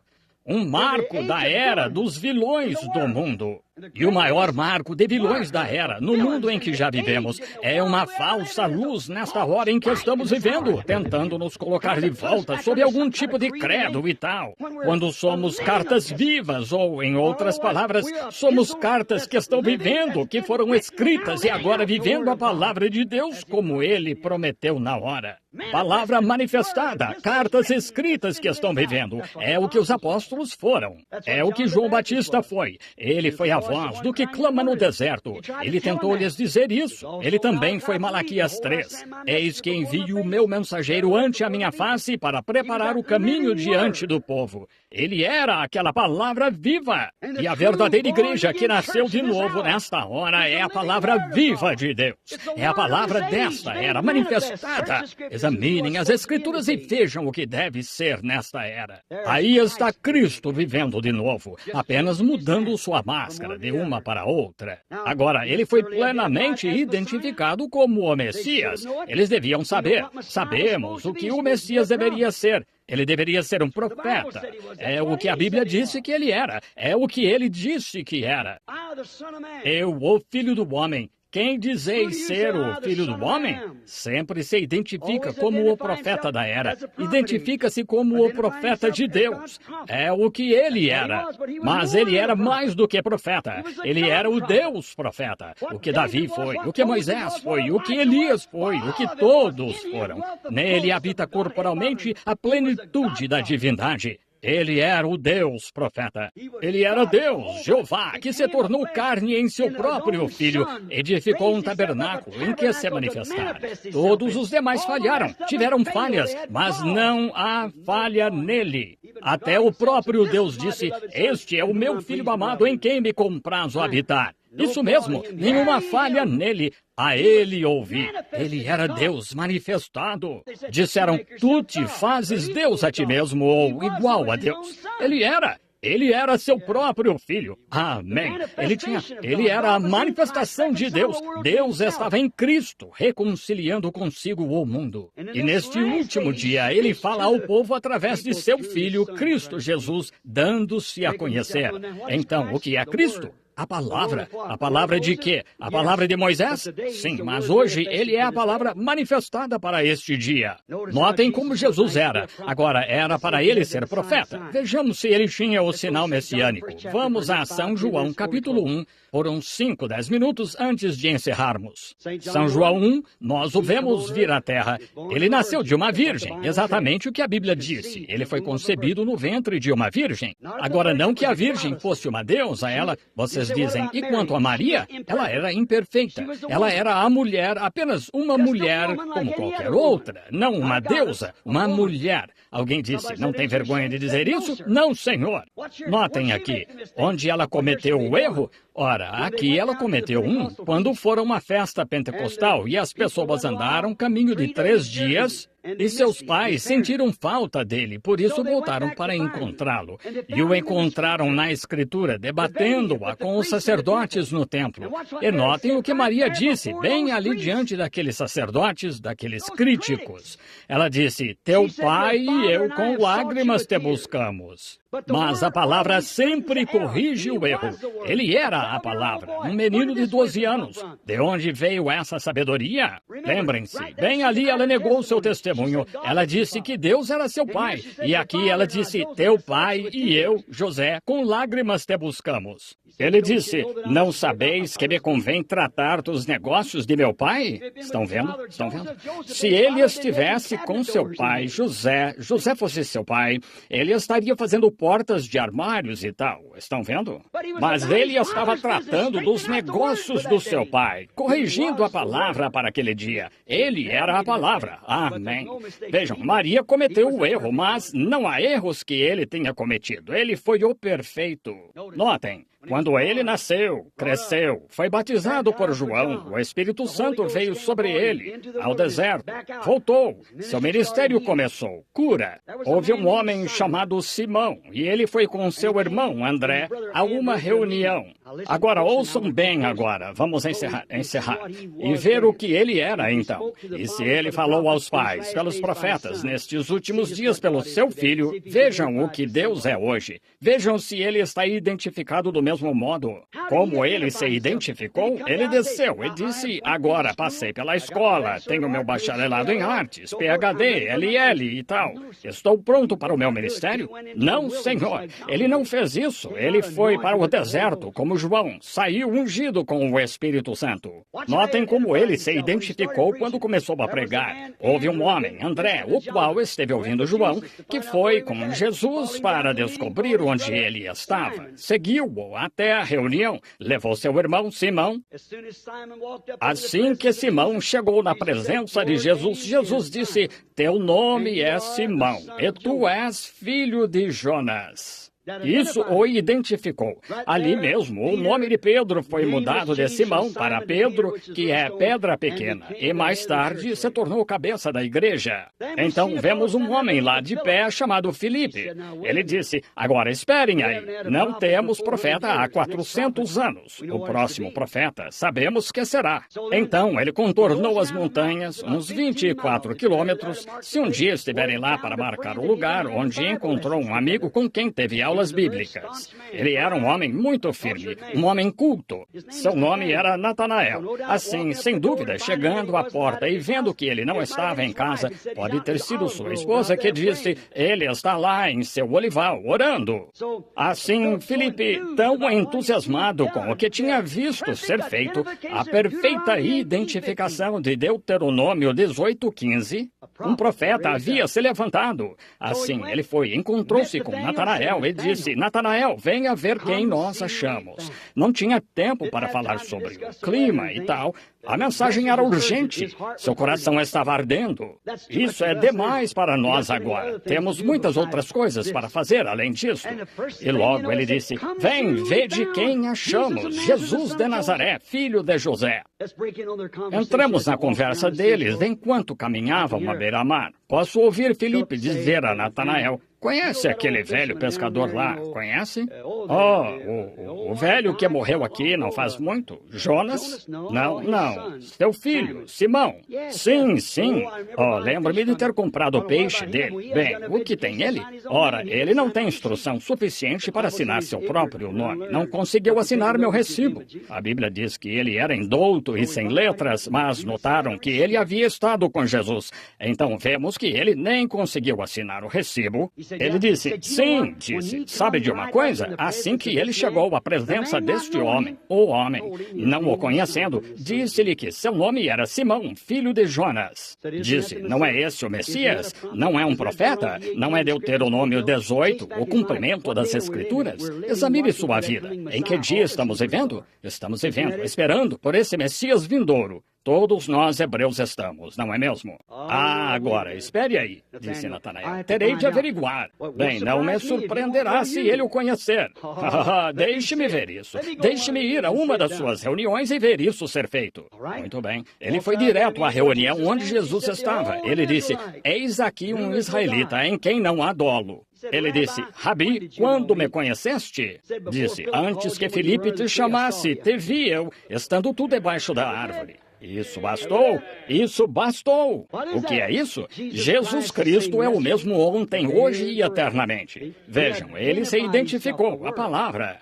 A: Um marco da era dos vilões do mundo. E o maior marco de vilões da era, no mundo em que já vivemos, é uma falsa luz nesta hora em que estamos vivendo, tentando nos colocar de volta sob algum tipo de credo e tal. Quando somos cartas vivas, ou, em outras palavras, somos cartas que estão vivendo, que foram escritas e agora vivendo a palavra de Deus como Ele prometeu na hora. Palavra manifestada, cartas escritas que estão vivendo. É o que os apóstolos foram. É o que João Batista foi. Ele foi a voz do que clama no deserto. Ele tentou lhes dizer isso. Ele também foi Malaquias 3. Eis que envio o meu mensageiro ante a minha face para preparar o caminho diante do povo. Ele era aquela palavra viva. E a verdadeira igreja que nasceu de novo nesta hora é a palavra viva de Deus. É a palavra desta era manifestada. Examinem as Escrituras e vejam o que deve ser nesta era. Aí está Cristo vivendo de novo, apenas mudando sua máscara de uma para outra. Agora, ele foi plenamente identificado como o Messias. Eles deviam saber. Sabemos o que o Messias deveria ser. Ele deveria ser um profeta. É o que a Bíblia disse que ele era. É o que ele disse que era. Eu, o Filho do Homem. Quem dizeis ser o Filho do Homem? Sempre se identifica como o profeta da era. Identifica-se como o profeta de Deus. É o que ele era. Mas ele era mais do que profeta. Ele era o Deus profeta. O que Davi foi, o que Moisés foi, o que Elias foi, o que todos foram. Nele habita corporalmente a plenitude da divindade. Ele era o Deus profeta. Ele era Deus, Jeová, que se tornou carne em seu próprio Filho. Edificou um tabernáculo em que se manifestar. Todos os demais falharam, tiveram falhas, mas não há falha nele. Até o próprio Deus disse, este é o meu Filho amado em quem me comprazo habitar. Isso mesmo, nenhuma falha nele. A ele ouvi. Ele era Deus manifestado. Disseram, tu te fazes Deus a ti mesmo ou igual a Deus. Ele era seu próprio Filho. Amém. Ele era a manifestação de Deus. Deus estava em Cristo, reconciliando consigo o mundo. E neste último dia, ele fala ao povo através de seu Filho, Cristo Jesus, dando-se a conhecer. Então, o que é Cristo? A palavra de quê? A palavra de Moisés? Sim, mas hoje ele é a palavra manifestada para este dia. Notem como Jesus era. Agora, era para ele ser profeta. Vejamos se ele tinha o sinal messiânico. Vamos a São João, capítulo 1, por uns 5, 10 minutos antes de encerrarmos. São João 1, nós o vemos vir à terra. Ele nasceu de uma virgem, exatamente o que a Bíblia disse. Ele foi concebido no ventre de uma virgem. Agora, não que a virgem fosse uma deusa, vocês dizem, e quanto a Maria, ela era imperfeita. Ela era a mulher, apenas uma mulher como qualquer outra. Não uma deusa, uma mulher. Alguém disse, não tem vergonha de dizer isso? Não, Senhor. Notem aqui, onde ela cometeu o erro. Ora, aqui ela cometeu quando foram a uma festa pentecostal e as pessoas andaram caminho de 3 dias E seus pais sentiram falta dele, por isso voltaram para encontrá-lo. E o encontraram na Escritura, debatendo-a com os sacerdotes no templo. E notem o que Maria disse, bem ali diante daqueles sacerdotes, daqueles críticos. Ela disse, teu pai e eu com lágrimas te buscamos. Mas a palavra sempre corrige o erro. Ele era a palavra, um menino de 12 anos. De onde veio essa sabedoria? Lembrem-se, bem ali ela negou seu testemunho. Ela disse que Deus era seu pai. E aqui ela disse, teu pai e eu, José, com lágrimas te buscamos. Ele disse, não sabeis que me convém tratar dos negócios de meu pai? Estão vendo? Estão vendo? Se ele estivesse com seu pai, José fosse seu pai, ele estaria fazendo portas de armários e tal. Estão vendo? Mas ele estava tratando dos negócios do seu pai, corrigindo a palavra para aquele dia. Ele era a palavra. Amém. Vejam, Maria cometeu o erro, mas não há erros que ele tenha cometido. Ele foi o perfeito. Notem. Quando ele nasceu, cresceu, foi batizado por João, o Espírito Santo veio sobre ele, ao deserto, voltou, seu ministério começou, cura. Houve um homem chamado Simão, e ele foi com seu irmão André a uma reunião. Agora, ouçam bem agora, vamos encerrar, e ver o que ele era então. E se ele falou aos pais, pelos profetas, nestes últimos dias pelo seu filho, vejam o que Deus é hoje. Vejam se ele está identificado do mesmo modo. Como ele se identificou, ele desceu e disse, agora passei pela escola, tenho meu bacharelado em artes, PhD, LL e tal. Estou pronto para o meu ministério? Não, Senhor. Ele não fez isso. Ele foi para o deserto, como João, saiu ungido com o Espírito Santo. Notem como ele se identificou quando começou a pregar. Houve um homem, André, o qual esteve ouvindo João, que foi com Jesus para descobrir onde ele estava. Seguiu-o até a reunião, levou seu irmão Simão. Assim que Simão chegou na presença de Jesus, Jesus disse, teu nome é Simão, e tu és filho de Jonas. Isso o identificou. Ali mesmo, o nome de Pedro foi mudado de Simão para Pedro, que é pedra pequena, e mais tarde se tornou cabeça da igreja. Então, vemos um homem lá de pé chamado Filipe. Ele disse, agora esperem aí, não temos profeta há 400 anos. O próximo profeta, sabemos que será. Então, ele contornou as montanhas, uns 24 quilômetros, se um dia estiverem lá para marcar o lugar onde encontrou um amigo com quem teve aulas bíblicas. Ele era um homem muito firme, um homem culto. Seu nome era Natanael. Assim, sem dúvida, chegando à porta e vendo que ele não estava em casa, pode ter sido sua esposa que disse, ele está lá em seu olival, orando. Assim, Filipe, tão entusiasmado com o que tinha visto ser feito, a perfeita identificação de Deuteronômio 18:15, um profeta havia se levantado. Assim, ele foi, encontrou-se com Natanael e disse, Natanael, venha ver quem nós achamos. Não tinha tempo para falar sobre o clima e tal. A mensagem era urgente. Seu coração estava ardendo. Isso é demais para nós agora. Temos muitas outras coisas para fazer além disso. E logo ele disse, vem, vede quem achamos. Jesus de Nazaré, filho de José. Entramos na conversa deles enquanto caminhavam à beira-mar. Posso ouvir Filipe dizer a Natanael, conhece aquele velho pescador lá? Conhece? O velho que morreu aqui não faz muito? Jonas? Não. Seu filho, Simão. Sim. Lembro-me de ter comprado o peixe dele. Bem, o que tem ele? Ora, ele não tem instrução suficiente para assinar seu próprio nome. Não conseguiu assinar meu recibo. A Bíblia diz que ele era indouto e sem letras, mas notaram que ele havia estado com Jesus. Então vemos que ele nem conseguiu assinar o recibo. Ele disse, sim, sabe de uma coisa? Assim que ele chegou à presença deste homem, o homem, não o conhecendo, disse-lhe que seu nome era Simão, filho de Jonas. Disse, não é esse o Messias? Não é um profeta? Não é Deuteronômio 18, o cumprimento das Escrituras? Examine sua vida. Em que dia estamos vivendo? Estamos vivendo, esperando por esse Messias vindouro. Todos nós hebreus estamos, não é mesmo? Ah, agora, espere aí, disse Natanael. Terei de averiguar. Bem, não me surpreenderá se ele o conhecer. Deixe-me ver isso. Deixe-me ir a uma das suas reuniões e ver isso ser feito. Muito bem. Ele foi direto à reunião onde Jesus estava. Ele disse, eis aqui um israelita em quem não há dolo. Ele disse, Rabi, quando me conheceste? Disse, antes que Filipe te chamasse, te vi eu, estando tu debaixo da árvore. Isso bastou? Isso bastou! O que é isso? Jesus Cristo é o mesmo ontem, hoje e eternamente. Vejam, ele se identificou, a palavra.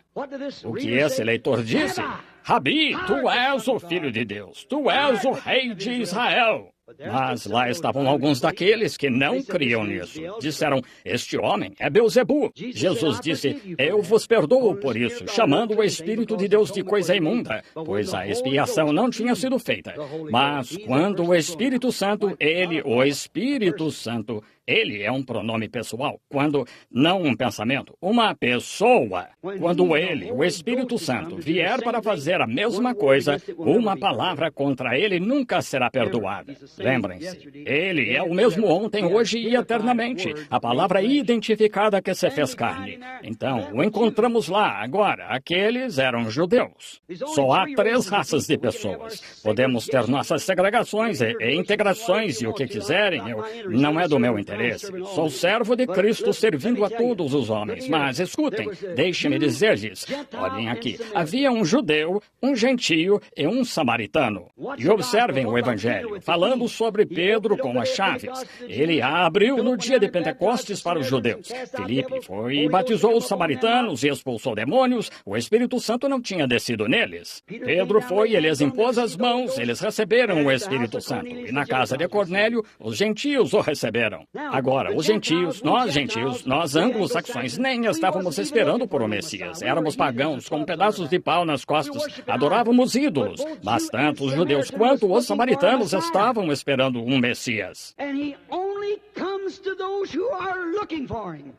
A: O que esse leitor disse? Rabi, tu és o Filho de Deus, tu és o Rei de Israel. Mas lá estavam alguns daqueles que não criam nisso. Disseram, este homem é Beelzebu. Jesus disse, eu vos perdoo por isso, chamando o Espírito de Deus de coisa imunda, pois a expiação não tinha sido feita. Mas quando o Espírito Santo, ele, o Espírito Santo, ele é um pronome pessoal, quando não um pensamento, uma pessoa. Quando ele, o Espírito Santo, vier para fazer a mesma coisa, uma palavra contra ele nunca será perdoada. Lembrem-se, ele é o mesmo ontem, hoje e eternamente. A palavra identificada que se fez carne. Então, o encontramos lá, agora. Aqueles eram judeus. Só há 3 raças de pessoas. Podemos ter nossas segregações e integrações e o que quiserem. Não é do meu interesse. Sou servo de Cristo servindo a todos os homens. Mas escutem, deixe-me dizer-lhes. Olhem aqui. Havia um judeu, um gentio e um samaritano. E observem o Evangelho, falando sobre Pedro com as chaves. Ele a abriu no dia de Pentecostes para os judeus. Filipe foi e batizou os samaritanos e expulsou demônios. O Espírito Santo não tinha descido neles. Pedro foi e lhes impôs as mãos. Eles receberam o Espírito Santo. E na casa de Cornélio, os gentios o receberam. Agora, os gentios, nós anglo-saxões, nem estávamos esperando por o Messias. Éramos pagãos, com pedaços de pau nas costas. Adorávamos ídolos. Mas tanto os judeus quanto os samaritanos estavam esperando um Messias.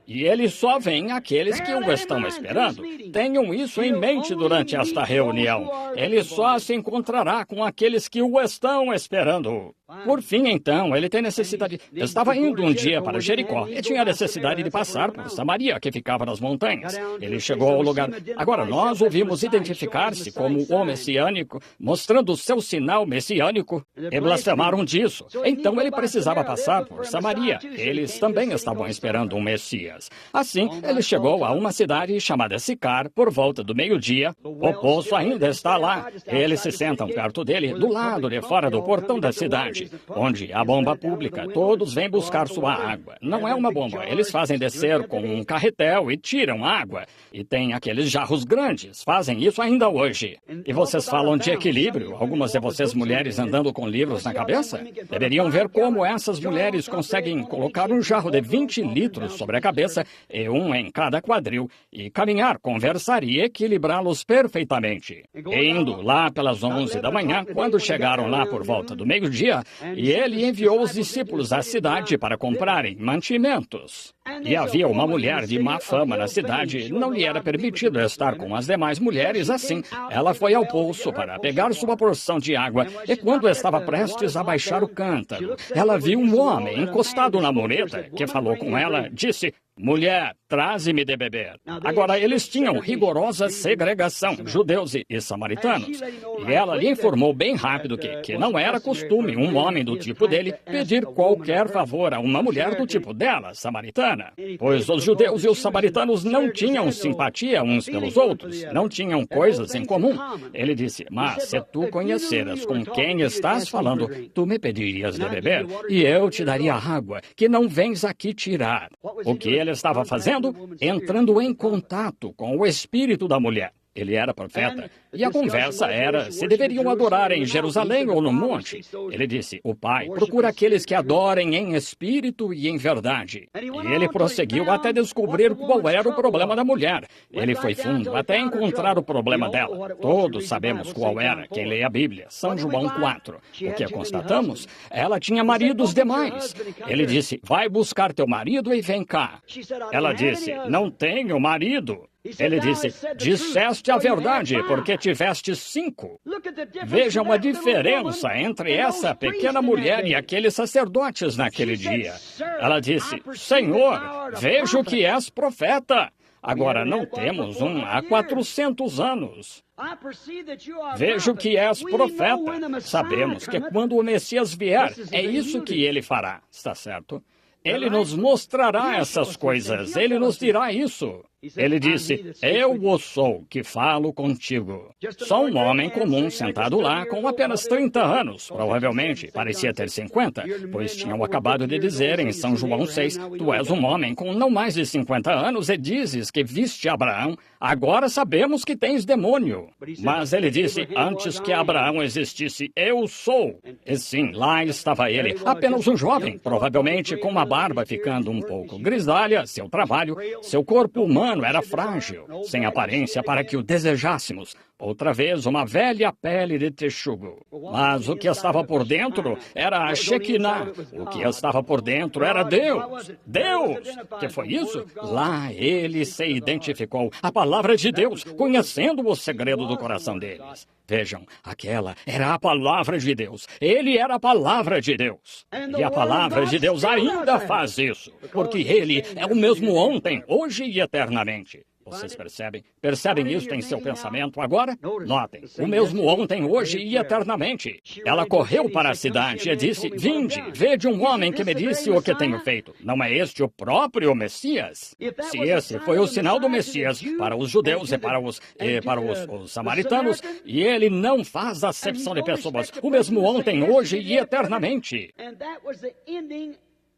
A: E ele só vem àqueles que o estão esperando. Tenham isso em mente durante esta reunião. Ele só se encontrará com aqueles que o estão esperando. Por fim, então, ele tem necessidade... Estava indo um dia para Jericó e tinha necessidade de passar por Samaria, que ficava nas montanhas. Ele chegou ao lugar... Agora, nós ouvimos identificar-se como o messiânico, mostrando o seu sinal messiânico, e blasfemaram disso. Então, ele precisava passar por Samaria. Eles também estavam esperando um Messias. Assim, ele chegou a uma cidade chamada Sicar, por volta do meio-dia. O poço ainda está lá. Eles se sentam perto dele, do lado de fora do portão da cidade, onde a bomba pública, todos vêm buscar sua água. Não é uma bomba, eles fazem descer com um carretel e tiram água. E tem aqueles jarros grandes, fazem isso ainda hoje. E vocês falam de equilíbrio, algumas de vocês mulheres andando com livros na cabeça? Deveriam ver como essas mulheres conseguem colocar um jarro de 20 litros sobre a cabeça e um em cada quadril, e caminhar, conversar e equilibrá-los perfeitamente. E indo lá pelas 11 da manhã, quando chegaram lá por volta do meio-dia, e ele enviou os discípulos à cidade para comprarem mantimentos. E havia uma mulher de má fama na cidade, não lhe era permitido estar com as demais mulheres assim. Ela foi ao poço para pegar sua porção de água, e quando estava prestes a baixar o cântaro, ela viu um homem encostado na mureta, que falou com ela, disse... Mulher, traze-me de beber. Agora, eles tinham rigorosa segregação, judeus e samaritanos. E ela lhe informou bem rápido que não era costume um homem do tipo dele pedir qualquer favor a uma mulher do tipo dela, samaritana. Pois os judeus e os samaritanos não tinham simpatia uns pelos outros, não tinham coisas em comum. Ele disse, mas se tu conheceras com quem estás falando, tu me pedirias de beber, e eu te daria água, que não vens aqui tirar. O que ele estava fazendo? Entrando em contato com o espírito da mulher. Ele era profeta. E a conversa era se deveriam adorar em Jerusalém ou no monte. Ele disse, o Pai procura aqueles que adorem em espírito e em verdade. E ele prosseguiu até descobrir qual era o problema da mulher. Ele foi fundo até encontrar o problema dela. Todos sabemos qual era, quem lê a Bíblia. São João 4. O que constatamos? Ela tinha maridos demais. Ele disse, vai buscar teu marido e vem cá. Ela disse, não tenho marido. Ele disse, disseste a verdade, porque tiveste 5. Vejam a diferença entre essa pequena mulher e aqueles sacerdotes naquele dia. Ela disse, Senhor, vejo que és profeta. Agora não temos um há 400 anos. Vejo que és profeta. Sabemos que quando o Messias vier, é isso que ele fará. Está certo? Ele nos mostrará essas coisas. Ele nos dirá isso. Ele disse, eu o sou que falo contigo. Só um homem comum sentado lá com apenas 30 anos, provavelmente, parecia ter 50, pois tinham acabado de dizer em São João 6, tu és um homem com não mais de 50 anos e dizes que viste Abraão, agora sabemos que tens demônio. Mas ele disse, antes que Abraão existisse, eu sou. E sim, lá estava ele, apenas um jovem, provavelmente com uma barba ficando um pouco grisalha, seu trabalho, seu corpo humano era frágil, sem aparência para que o desejássemos. Outra vez, uma velha pele de texugo. Mas o que estava por dentro era a Shekinah. O que estava por dentro era Deus. Deus! Que foi isso? Lá ele se identificou. A palavra de Deus, conhecendo o segredo do coração deles. Vejam, aquela era a palavra de Deus. Ele era a palavra de Deus. E a palavra de Deus ainda faz isso. Porque ele é o mesmo ontem, hoje e eternamente. Vocês percebem? Percebem isso em seu pensamento agora? Notem, o mesmo ontem, hoje e eternamente. Ela correu para a cidade e disse, vinde, vede um homem que me disse o que tenho feito. Não é este o próprio Messias? Se esse foi o sinal do Messias para os judeus e para os samaritanos, e ele não faz acepção de pessoas, o mesmo ontem, hoje e eternamente.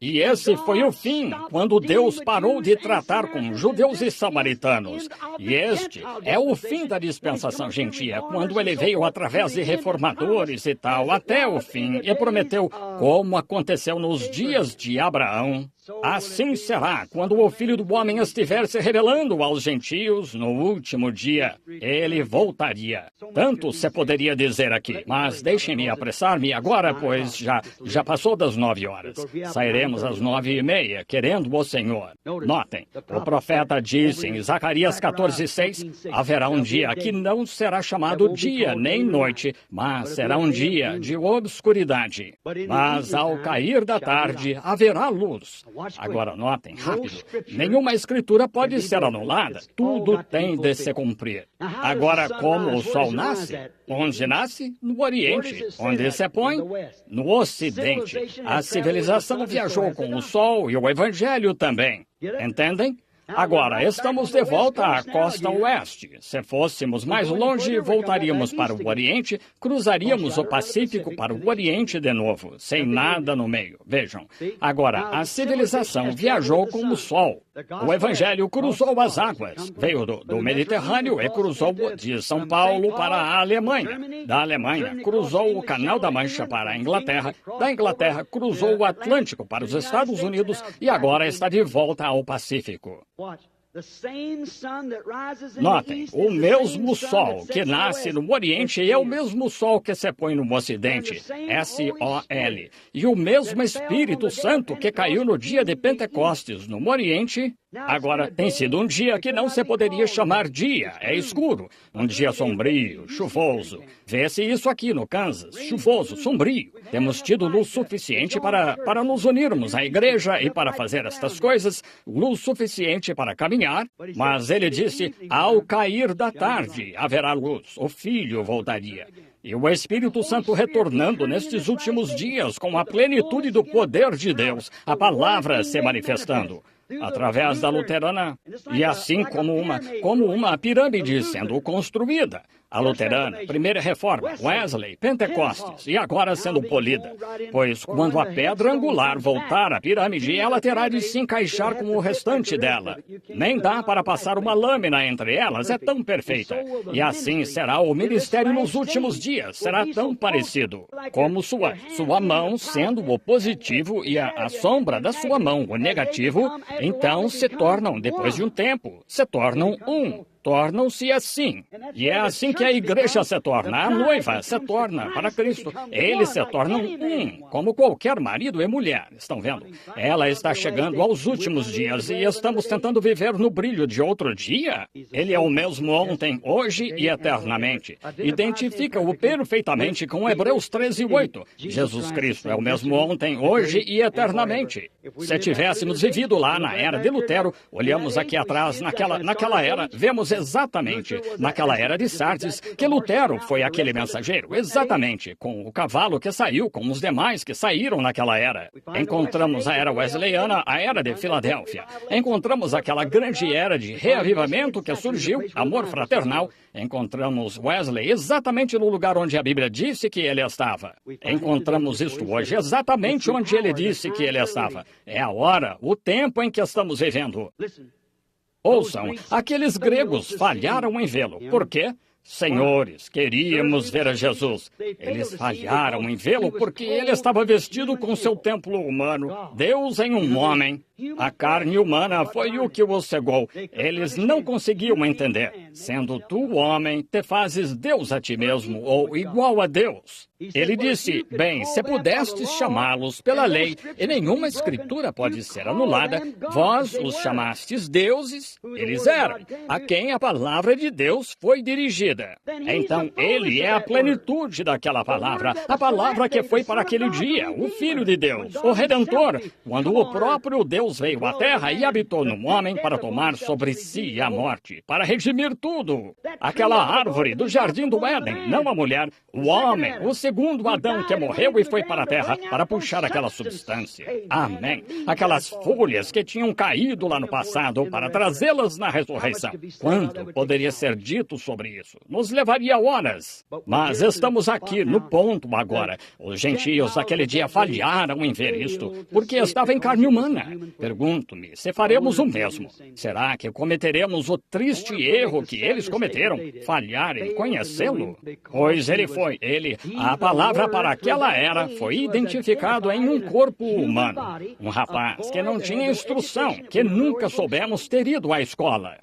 A: E esse foi o fim, quando Deus parou de tratar com judeus e samaritanos. E este é o fim da dispensação gentia, quando ele veio através de reformadores e tal, até o fim, e prometeu, como aconteceu nos dias de Abraão, assim será quando o Filho do Homem estiver se revelando aos gentios no último dia. Ele voltaria. Tanto se poderia dizer aqui, mas deixem-me apressar-me agora, pois já passou das 9 horas. Sairemos às 9:30, querendo o Senhor. Notem, o profeta disse em Zacarias 14:6, haverá um dia que não será chamado dia nem noite, mas será um dia de obscuridade. Mas ao cair da tarde haverá luz. Agora notem, rápido, nenhuma escritura pode ser anulada, tudo tem de se cumprir. Agora, como o sol nasce? Onde nasce? No Oriente. Onde se põe? No Ocidente. A civilização viajou com o sol e o Evangelho também. Entendem? Agora, estamos de volta à costa oeste. Se fôssemos mais longe, voltaríamos para o Oriente, cruzaríamos o Pacífico para o Oriente de novo, sem nada no meio. Vejam, agora, a civilização viajou com o Sol. O Evangelho cruzou as águas, veio do Mediterrâneo e cruzou de São Paulo para a Alemanha. Da Alemanha, cruzou o Canal da Mancha para a Inglaterra. Da Inglaterra, cruzou o Atlântico para os Estados Unidos e agora está de volta ao Pacífico. Notem, o mesmo sol que nasce no Oriente é o mesmo sol que se põe no Ocidente, S-O-L. E o mesmo Espírito Santo que caiu no dia de Pentecostes no Oriente, agora tem sido um dia que não se poderia chamar dia, é escuro, um dia sombrio, chuvoso. Vê-se isso aqui no Kansas, chuvoso, sombrio. Temos tido luz suficiente para nos unirmos à igreja e para fazer estas coisas, luz suficiente para caminhar, mas ele disse, ao cair da tarde haverá luz, o Filho voltaria. E o Espírito Santo retornando nestes últimos dias com a plenitude do poder de Deus, a palavra se manifestando. Através da luterana, e assim como uma pirâmide sendo construída. A luterana, primeira reforma, Wesley, Pentecostes, e agora sendo polida. Pois quando a pedra angular voltar à pirâmide, ela terá de se encaixar com o restante dela. Nem dá para passar uma lâmina entre elas, é tão perfeita. E assim será o ministério nos últimos dias, será tão parecido. Como sua mão sendo o positivo e a sombra da sua mão, o negativo, então se tornam, depois de um tempo, se tornam um. tornam-se assim. E é assim que a igreja se torna, a noiva se torna para Cristo. Eles se tornam um, como qualquer marido e mulher. Estão vendo? Ela está chegando aos últimos dias e estamos tentando viver no brilho de outro dia. Ele é o mesmo ontem, hoje e eternamente. Identifica-o perfeitamente com Hebreus 13:8. Jesus Cristo é o mesmo ontem, hoje e eternamente. Se tivéssemos vivido lá na era de Lutero, olhamos aqui atrás, naquela era, vemos exatamente, naquela era de Sardes, que Lutero foi aquele mensageiro, exatamente, com o cavalo que saiu, com os demais que saíram naquela era. Encontramos a era wesleyana, a era de Filadélfia. Encontramos aquela grande era de reavivamento que surgiu, amor fraternal. Encontramos Wesley exatamente no lugar onde a Bíblia disse que ele estava. Encontramos isto hoje exatamente onde ele disse que ele estava. É a hora, o tempo em que estamos vivendo. Ouçam, aqueles gregos falharam em vê-lo. Por quê? Senhores, queríamos ver a Jesus. Eles falharam em vê-lo porque ele estava vestido com seu templo humano, Deus em um homem. A carne humana foi o que o cegou. Eles não conseguiam entender. Sendo tu homem, te fazes Deus a ti mesmo, ou igual a Deus. Ele disse, bem, se pudestes chamá-los pela lei, e nenhuma escritura pode ser anulada, vós os chamastes deuses, eles eram, a quem a palavra de Deus foi dirigida. Então, ele é a plenitude daquela palavra, a palavra que foi para aquele dia, o Filho de Deus, o Redentor, quando o próprio Deus veio à terra e habitou no homem para tomar sobre si a morte, para redimir tudo. Aquela árvore do jardim do Éden, não a mulher, o homem, o segundo Adão que morreu e foi para a terra para puxar aquela substância. Amém. Aquelas folhas que tinham caído lá no passado para trazê-las na ressurreição. Quanto poderia ser dito sobre isso? Nos levaria horas. Mas estamos aqui no ponto agora. Os gentios naquele dia falharam em ver isto, porque estava em carne humana. Pergunto-me se faremos o mesmo. Será que cometeremos o triste erro que eles cometeram, falhar em conhecê-lo? Pois a palavra para aquela era foi identificado em um corpo humano. Um rapaz que não tinha instrução, que nunca soubemos ter ido à escola.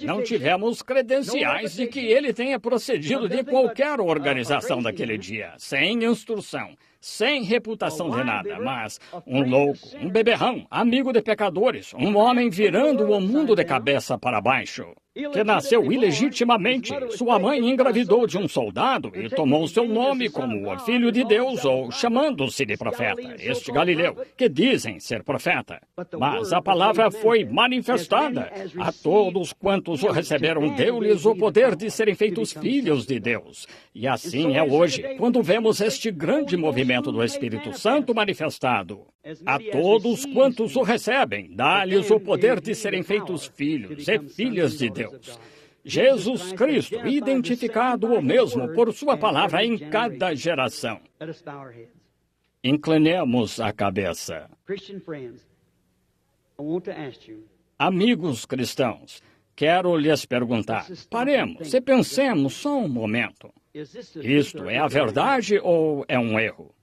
A: Não tivemos credenciais de que ele tenha procedido de qualquer organização daquele dia, sem instrução, sem reputação de nada, mas um louco, um beberrão, amigo de pecadores, um homem virando o mundo de cabeça para baixo, que nasceu ilegitimamente. Sua mãe engravidou de um soldado e tomou seu nome como o Filho de Deus, ou chamando-se de profeta, este Galileu, que dizem ser profeta. Mas a palavra foi manifestada. A todos quantos o receberam, deu-lhes o poder de serem feitos filhos de Deus. E assim é hoje, quando vemos este grande movimento do Espírito Santo manifestado. A todos quantos o recebem, dá-lhes o poder de serem feitos filhos e filhas de Deus. Jesus Cristo, identificado o mesmo por sua palavra em cada geração. Inclinemos a cabeça. Amigos cristãos, quero lhes perguntar, paremos e pensemos só um momento. Isto é a verdade ou é um erro?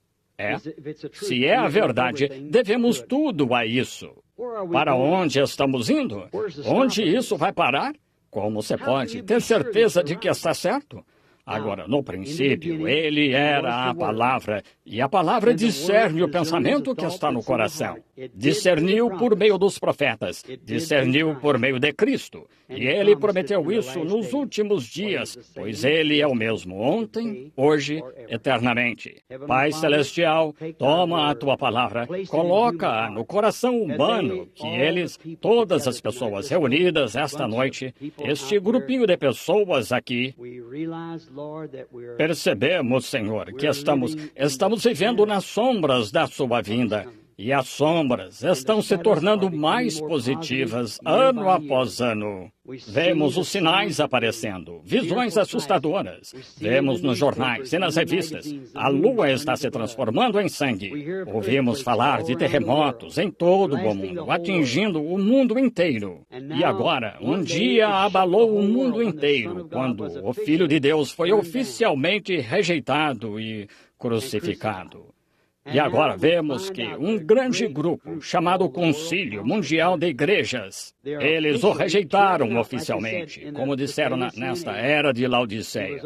A: Se é a verdade, devemos tudo a isso. Para onde estamos indo? Onde isso vai parar? Como você pode ter certeza de que está certo? Agora, no princípio, ele era a palavra, e a palavra discerne o pensamento que está no coração. Discerniu por meio dos profetas, discerniu por meio de Cristo. E ele prometeu isso nos últimos dias, pois ele é o mesmo ontem, hoje, eternamente. Pai Celestial, toma a tua palavra, coloca-a no coração humano, que eles, todas as pessoas reunidas esta noite, este grupinho de pessoas aqui, percebemos, Senhor, que estamos vivendo nas sombras da sua vinda. E as sombras estão se tornando mais positivas ano após ano. Vemos os sinais aparecendo, visões assustadoras. Vemos nos jornais e nas revistas. A lua está se transformando em sangue. Ouvimos falar de terremotos em todo o mundo, atingindo o mundo inteiro. E agora, um dia abalou o mundo inteiro, quando o Filho de Deus foi oficialmente rejeitado e crucificado. E agora vemos que um grande grupo, chamado Concílio Mundial de Igrejas, eles o rejeitaram oficialmente, como disseram nesta era de Laodiceia.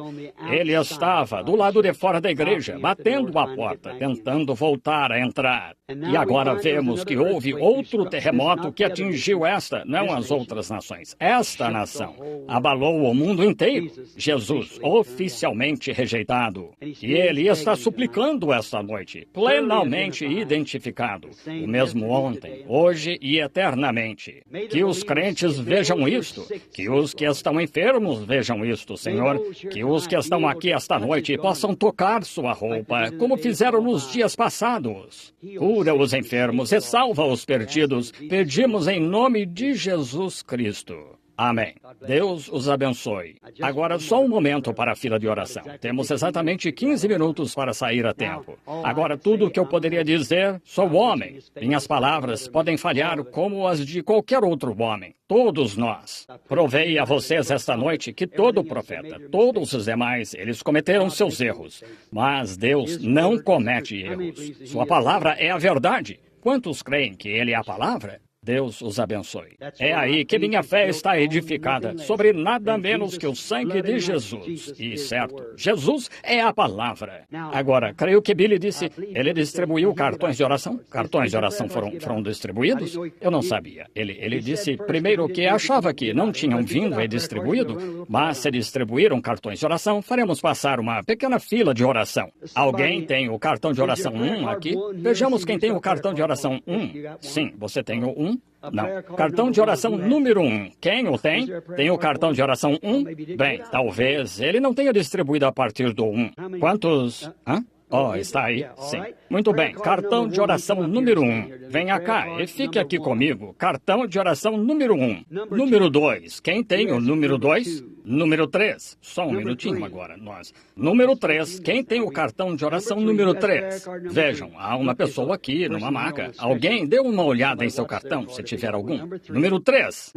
A: Ele estava do lado de fora da igreja, batendo a porta, tentando voltar a entrar. E agora vemos que houve outro terremoto que atingiu não as outras nações, esta nação. Abalou o mundo inteiro. Jesus, oficialmente rejeitado. E ele está suplicando esta noite, plenamente identificado, o mesmo ontem, hoje e eternamente. Que os crentes vejam isto, que os que estão enfermos vejam isto, Senhor, que os que estão aqui esta noite possam tocar sua roupa, como fizeram nos dias passados. Cura os enfermos e salva os perdidos, pedimos em nome de Jesus Cristo. Amém. Deus os abençoe. Agora, só um momento para a fila de oração. Temos exatamente 15 minutos para sair a tempo. Agora, tudo o que eu poderia dizer, sou homem. Minhas palavras podem falhar como as de qualquer outro homem. Todos nós. Provei a vocês esta noite que todo profeta, todos os demais, eles cometeram seus erros. Mas Deus não comete erros. Sua palavra é a verdade. Quantos creem que Ele é a palavra? Deus os abençoe. É aí que minha fé está edificada, sobre nada menos que o sangue de Jesus. E certo, Jesus é a palavra. Agora, creio que Billy disse, ele distribuiu cartões de oração? Cartões de oração foram distribuídos? Eu não sabia. Ele disse primeiro que achava que não tinham vindo e distribuído, mas se distribuíram cartões de oração, faremos passar uma pequena fila de oração. Alguém tem o cartão de oração 1 aqui? Vejamos quem tem o cartão de oração 1. Sim, você tem o 1. Não. Cartão de oração número 1. Quem o tem? Tem o cartão de oração 1? Bem, talvez ele não tenha distribuído a partir do 1. Quantos? Hã? Oh, está aí? Sim. Muito bem. Cartão de oração número 1. Venha cá e fique aqui comigo. Cartão de oração número 1. Número 2. Quem tem o número 2? Número 3. Só um minutinho agora, nós. Número 3. Quem tem o cartão de oração número 3? Vejam, há uma pessoa aqui numa maca. Alguém dê uma olhada em seu cartão, se tiver algum. Número 3.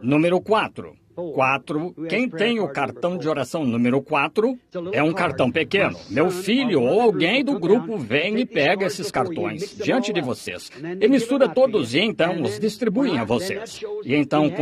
A: Número 4. 4. Quem tem o cartão de oração número 4 é um cartão pequeno. Meu filho ou alguém do grupo vem e pega esses cartões diante de vocês e mistura todos e então os distribuem a vocês. E então,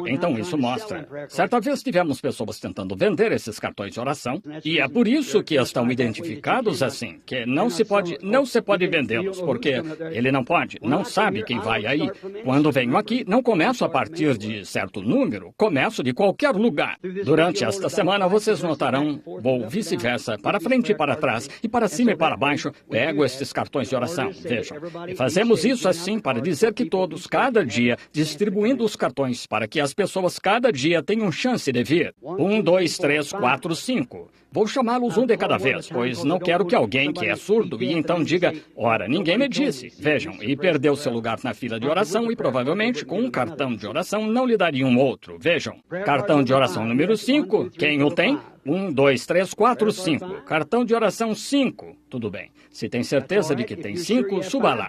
A: então isso mostra. Certa vez tivemos pessoas tentando vender esses cartões de oração e é por isso que estão identificados assim, que não se pode vendê-los, porque ele não sabe quem vai aí. Quando venho aqui, não começo a partir de certo número, começo de qualquer lugar. Durante esta semana, vocês notarão, vou vice-versa, para frente e para trás, e para cima e para baixo, pego estes cartões de oração. Vejam. E fazemos isso assim para dizer que todos, cada dia, distribuindo os cartões para que as pessoas cada dia tenham chance de vir. 1, 2, 3, 4, 5. Vou chamá-los um de cada vez, pois não quero que alguém que é surdo e então diga, ora, ninguém me disse. Vejam, e perdeu seu lugar na fila de oração e provavelmente com um cartão de oração não lhe daria um outro. Vejam, cartão de oração número 5, quem o tem? 1, 2, 3, 4, 5. Cartão de oração 5. Tudo bem. Se tem certeza de que tem 5, suba lá.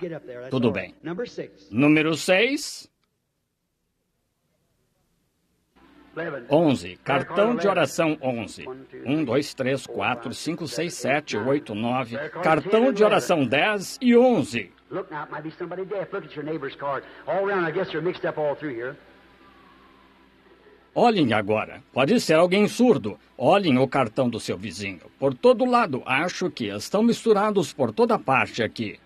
A: Tudo bem. Número 6. 11. Cartão de oração 11. 1, 2, 3, 4, 5, 6, 7, 8, 9. Cartão de oração 10 e 11. Olhem agora. Pode ser alguém surdo. Olhem o cartão do seu vizinho. Por todo lado. Acho que estão misturados por toda parte aqui.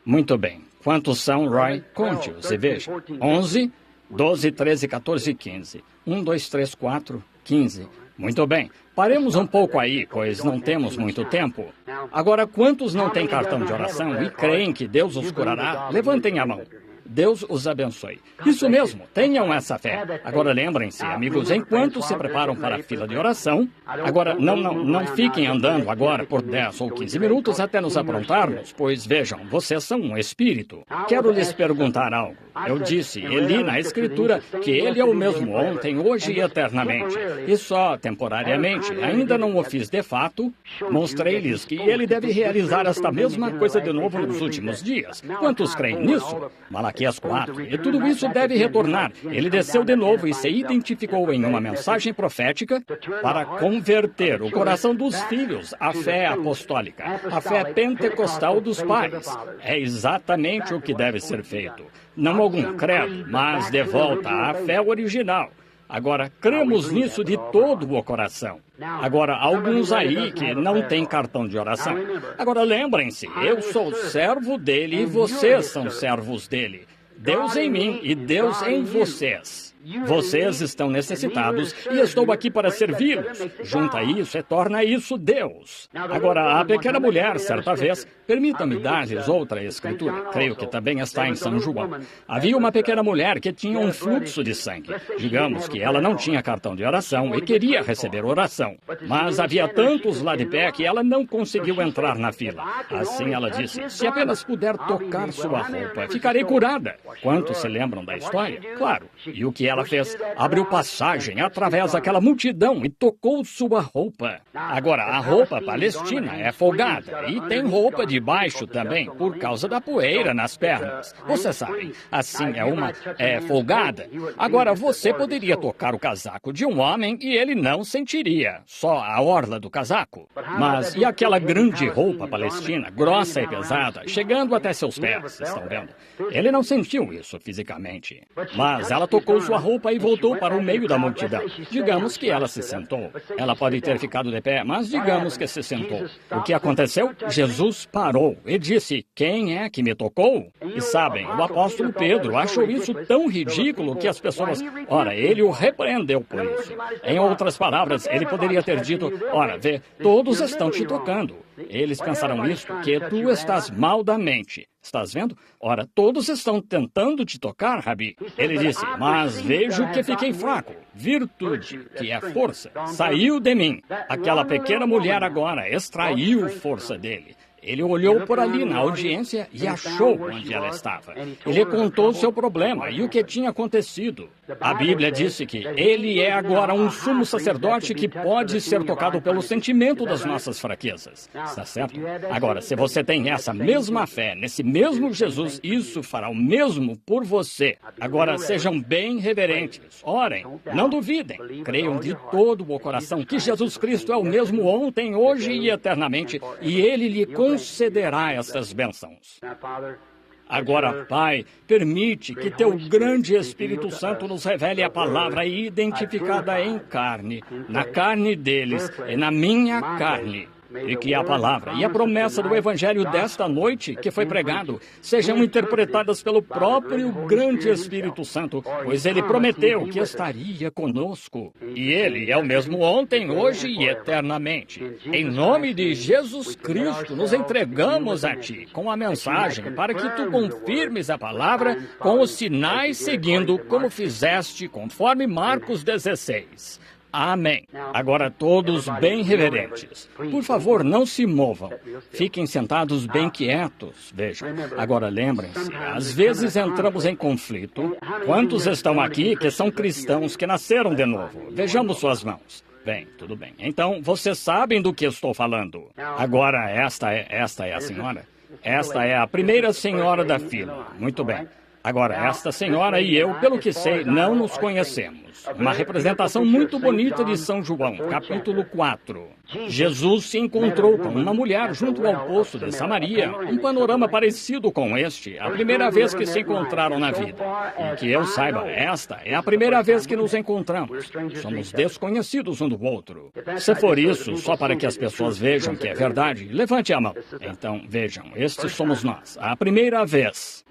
A: Muito bem. Quantos são, Roy? Conte-os e veja. 11, 12, 13, 14 e 15. 1, 2, 3, 4, 15. Muito bem. Paremos um pouco aí, pois não temos muito tempo. Agora, quantos não têm cartão de oração e creem que Deus os curará? Levantem a mão. Deus os abençoe. Isso mesmo, tenham essa fé. Agora lembrem-se, amigos, enquanto se preparam para a fila de oração, agora não fiquem andando agora por 10 ou 15 minutos até nos aprontarmos, pois vejam, vocês são um espírito. Quero lhes perguntar algo. Eu disse, li na Escritura que Ele é o mesmo ontem, hoje e eternamente. E só temporariamente, ainda não o fiz de fato, mostrei-lhes que Ele deve realizar esta mesma coisa de novo nos últimos dias. Quantos creem nisso? Malaquias Jeremias 4. E tudo isso deve retornar. Ele desceu de novo e se identificou em uma mensagem profética para converter o coração dos filhos à fé apostólica, à fé pentecostal dos pais. É exatamente o que deve ser feito. Não algum credo, mas de volta à fé original. Agora, cremos nisso de todo o coração. Agora, alguns aí que não têm cartão de oração. Agora, lembrem-se, eu sou servo dele e vocês são servos dele. Deus em mim e Deus em vocês. Vocês estão necessitados e estou aqui para servi-los. Junta isso e torna isso Deus. Agora, a pequena mulher, certa vez, permita-me dar-lhes outra escritura. Creio que também está em São João. Havia uma pequena mulher que tinha um fluxo de sangue. Digamos que ela não tinha cartão de oração e queria receber oração. Mas havia tantos lá de pé que ela não conseguiu entrar na fila. Assim ela disse, se apenas puder tocar sua roupa, ficarei curada. Quantos se lembram da história? Claro. E o que ela fez? Abriu passagem através daquela multidão e tocou sua roupa. Agora, a roupa palestina é folgada e tem roupa de baixo também, por causa da poeira nas pernas. Você sabe, assim é folgada. Agora, você poderia tocar o casaco de um homem e ele não sentiria, só a orla do casaco. Mas e aquela grande roupa palestina, grossa e pesada, chegando até seus pés, estão vendo? Ele não sentiu isso fisicamente. Mas ela tocou sua roupa e voltou para o meio da multidão. Digamos que ela se sentou. Ela pode ter ficado de pé, mas digamos que se sentou. O que aconteceu? Jesus parou e disse, quem é que me tocou? E sabem, o apóstolo Pedro achou isso tão ridículo que as pessoas... Ora, ele o repreendeu por isso. Em outras palavras, ele poderia ter dito, ora, vê, todos estão te tocando. Eles pensaram isto, que tu estás mal da mente. Estás vendo? Ora, todos estão tentando te tocar, Rabi. Ele disse, mas vejo que fiquei fraco. Virtude, que é força, saiu de mim. Aquela pequena mulher agora extraiu força dele. Ele olhou por ali na audiência e achou onde ela estava. Ele contou seu problema e o que tinha acontecido. A Bíblia disse que ele é agora um sumo sacerdote que pode ser tocado pelo sentimento das nossas fraquezas. Está certo? Agora, se você tem essa mesma fé nesse mesmo Jesus, isso fará o mesmo por você. Agora, sejam bem reverentes. Orem, não duvidem. Creiam de todo o coração que Jesus Cristo é o mesmo ontem, hoje e eternamente, e ele lhe concederá estas bênçãos. Agora, Pai, permite que Teu grande Espírito Santo nos revele a palavra identificada em carne, na carne deles e na minha carne. E que a palavra e a promessa do Evangelho desta noite, que foi pregado, sejam interpretadas pelo próprio grande Espírito Santo, pois Ele prometeu que estaria conosco. E Ele é o mesmo ontem, hoje e eternamente. Em nome de Jesus Cristo, nos entregamos a Ti com a mensagem para que Tu confirmes a palavra com os sinais seguindo, como fizeste conforme Marcos 16. Amém. Agora todos bem reverentes. Por favor, não se movam. Fiquem sentados bem quietos. Vejam. Agora lembrem-se, às vezes entramos em conflito. Quantos estão aqui que são cristãos que nasceram de novo? Vejamos suas mãos. Bem, tudo bem. Então, vocês sabem do que estou falando. Agora, esta é a senhora? Esta é a primeira senhora da fila. Muito bem. Agora, esta senhora e eu, pelo que sei, não nos conhecemos. Uma representação muito bonita de São João, capítulo 4. Jesus se encontrou com uma mulher junto ao poço de Samaria, um panorama parecido com este, a primeira vez que se encontraram na vida. E que eu saiba, esta é a primeira vez que nos encontramos. Somos desconhecidos um do outro. Se for isso, só para que as pessoas vejam que é verdade, levante a mão. Então, vejam, estes somos nós, a primeira vez.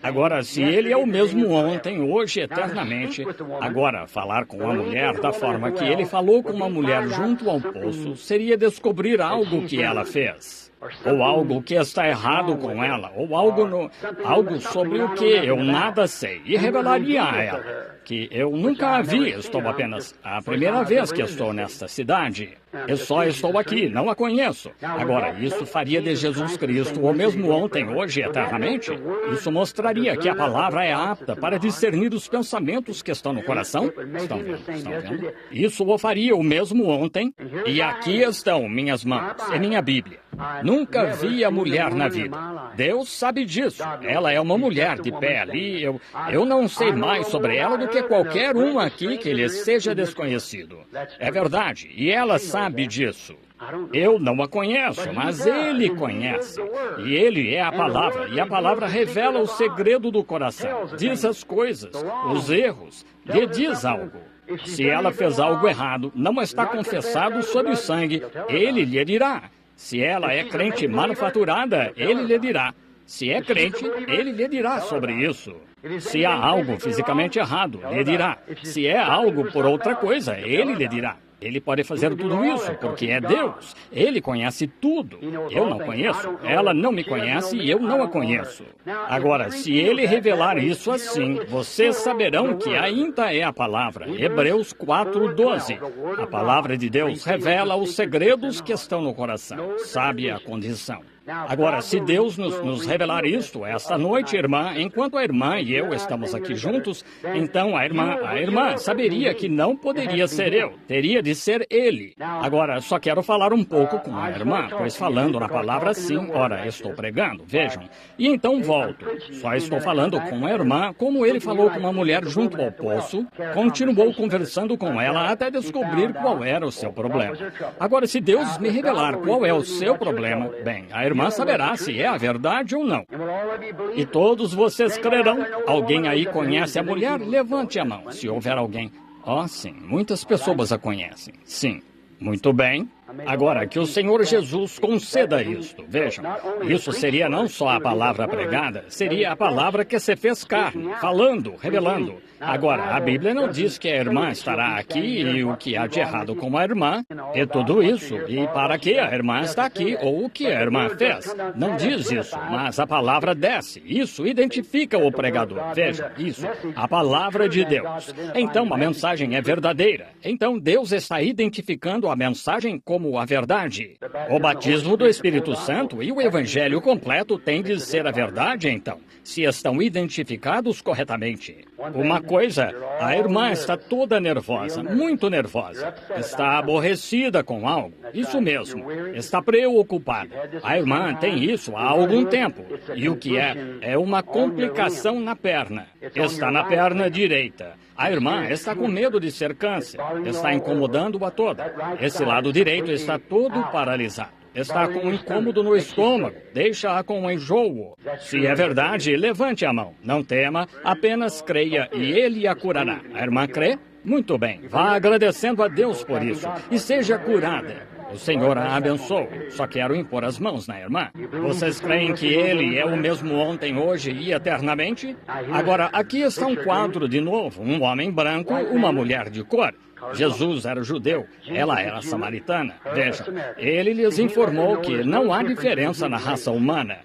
A: Agora, se ele é o mesmo ontem, hoje, eternamente, agora, falar com uma mulher da forma que ele falou com uma mulher junto ao poço seria descobrir algo que ela fez, ou algo que está errado com ela, ou algo sobre o que eu nada sei, e revelaria a ela. que eu nunca a vi. Estou apenas a primeira vez que estou nesta cidade. Eu só estou aqui, não a conheço. Agora, isso faria de Jesus Cristo o mesmo ontem, hoje e eternamente? Isso mostraria que a palavra é apta para discernir os pensamentos que estão no coração? Estão vendo? Estão vendo? Isso o faria o mesmo ontem, e aqui estão minhas mãos, é minha Bíblia. Nunca vi a mulher na vida. Deus sabe disso. Ela é uma mulher de pé ali. Eu não sei mais sobre ela do que qualquer um aqui que lhe seja desconhecido. É verdade, e ela sabe disso. Eu não a conheço, mas Ele conhece. E Ele é a palavra, e a palavra revela o segredo do coração. Diz as coisas, os erros, lhe diz algo. Se ela fez algo errado, não está confessado sob sangue, Ele lhe dirá. Se ela é crente manufaturada, Ele lhe dirá. Se é crente, Ele lhe dirá sobre isso. Se há algo fisicamente errado, lhe dirá. Se é algo por outra coisa, Ele lhe dirá. Ele pode fazer tudo isso, porque é Deus. Ele conhece tudo. Eu não conheço, ela não me conhece e eu não a conheço. Agora, se Ele revelar isso assim, vocês saberão que ainda é a palavra. Hebreus 4:12. A palavra de Deus revela os segredos que estão no coração. Sabe a condição. Agora, se Deus nos revelar isto esta noite, irmã, enquanto a irmã e eu estamos aqui juntos, então a irmã saberia que não poderia ser eu, teria de ser Ele. Agora, só quero falar um pouco com a irmã, pois falando na palavra assim, ora, estou pregando, vejam. E então volto. Só estou falando com a irmã, como ele falou com uma mulher junto ao poço, continuou conversando com ela até descobrir qual era o seu problema. Agora, se Deus me revelar qual é o seu problema, bem, a irmã saberá se é a verdade ou não. E todos vocês crerão. Alguém aí conhece a mulher? Levante a mão, se houver alguém. Sim, muitas pessoas a conhecem. Sim. Muito bem. Agora, que o Senhor Jesus conceda isto. Vejam, isso seria não só a palavra pregada, seria a palavra que se fez carne, falando, revelando. Agora, a Bíblia não diz que a irmã estará aqui e o que há de errado com a irmã, e tudo isso, e para que a irmã está aqui, ou o que a irmã fez. Não diz isso, mas a palavra desce. Isso identifica o pregador. Veja, isso, a palavra de Deus. Então, a mensagem é verdadeira. Então, Deus está identificando a mensagem como a verdade. O batismo do Espírito Santo e o Evangelho completo têm de ser a verdade, então, se estão identificados corretamente. Uma coisa, a irmã está toda nervosa, muito nervosa. Está aborrecida com algo. Isso mesmo. Está preocupada. A irmã tem isso há algum tempo. E o que é uma complicação na perna. Está na perna direita. A irmã está com medo de ser câncer. Está incomodando-a toda. Esse lado direito está todo paralisado. Está com um incômodo no estômago. Deixa-a com um enjoo. Se é verdade, levante a mão. Não tema, apenas creia e Ele a curará. A irmã crê? Muito bem. Vá agradecendo a Deus por isso e seja curada. O Senhor a abençoe. Só quero impor as mãos na irmã. Vocês creem que Ele é o mesmo ontem, hoje e eternamente? Agora, aqui está um quadro de novo. Um homem branco, uma mulher de cor. Jesus era judeu, ela era samaritana. Veja, ele lhes informou que não há diferença na raça humana.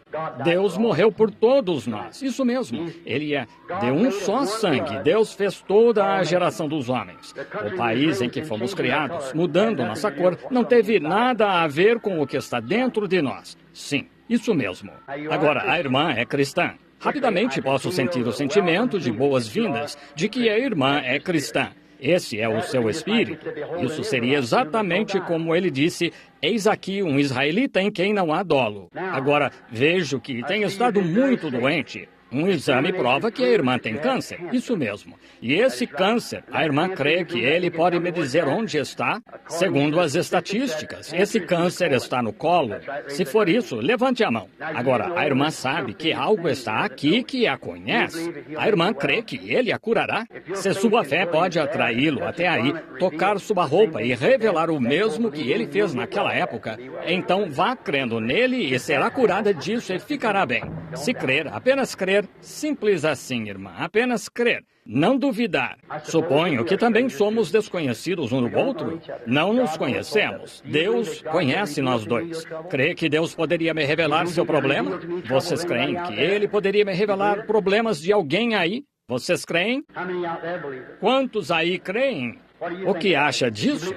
A: Deus morreu por todos nós. Isso mesmo. Ele é de um só sangue. Deus fez toda a geração dos homens. O país em que fomos criados, mudando nossa cor, não teve nada a ver com o que está dentro de nós. Sim, isso mesmo. Agora, a irmã é cristã. Rapidamente posso sentir o sentimento de boas-vindas de que a irmã é cristã. Esse é o seu espírito. Isso seria exatamente como ele disse: eis aqui um israelita em quem não há dolo. Agora, vejo que tem estado muito doente. Um exame prova que a irmã tem câncer. Isso mesmo. E esse câncer, a irmã crê que ele pode me dizer onde está? Segundo as estatísticas, esse câncer está no colo. Se for isso, levante a mão. Agora, a irmã sabe que algo está aqui que a conhece. A irmã crê que ele a curará. Se sua fé pode atraí-lo até aí, tocar sua roupa e revelar o mesmo que ele fez naquela época, então vá crendo nele e será curada disso e ficará bem. Se crer, apenas crer, simples assim, irmã, apenas crer, não duvidar. Suponho que também somos desconhecidos um do outro. Não nos conhecemos. Deus conhece nós dois. Crê que Deus poderia me revelar seu problema? Vocês creem que Ele poderia me revelar problemas de alguém aí? Vocês creem? Quantos aí creem? O que acha disso?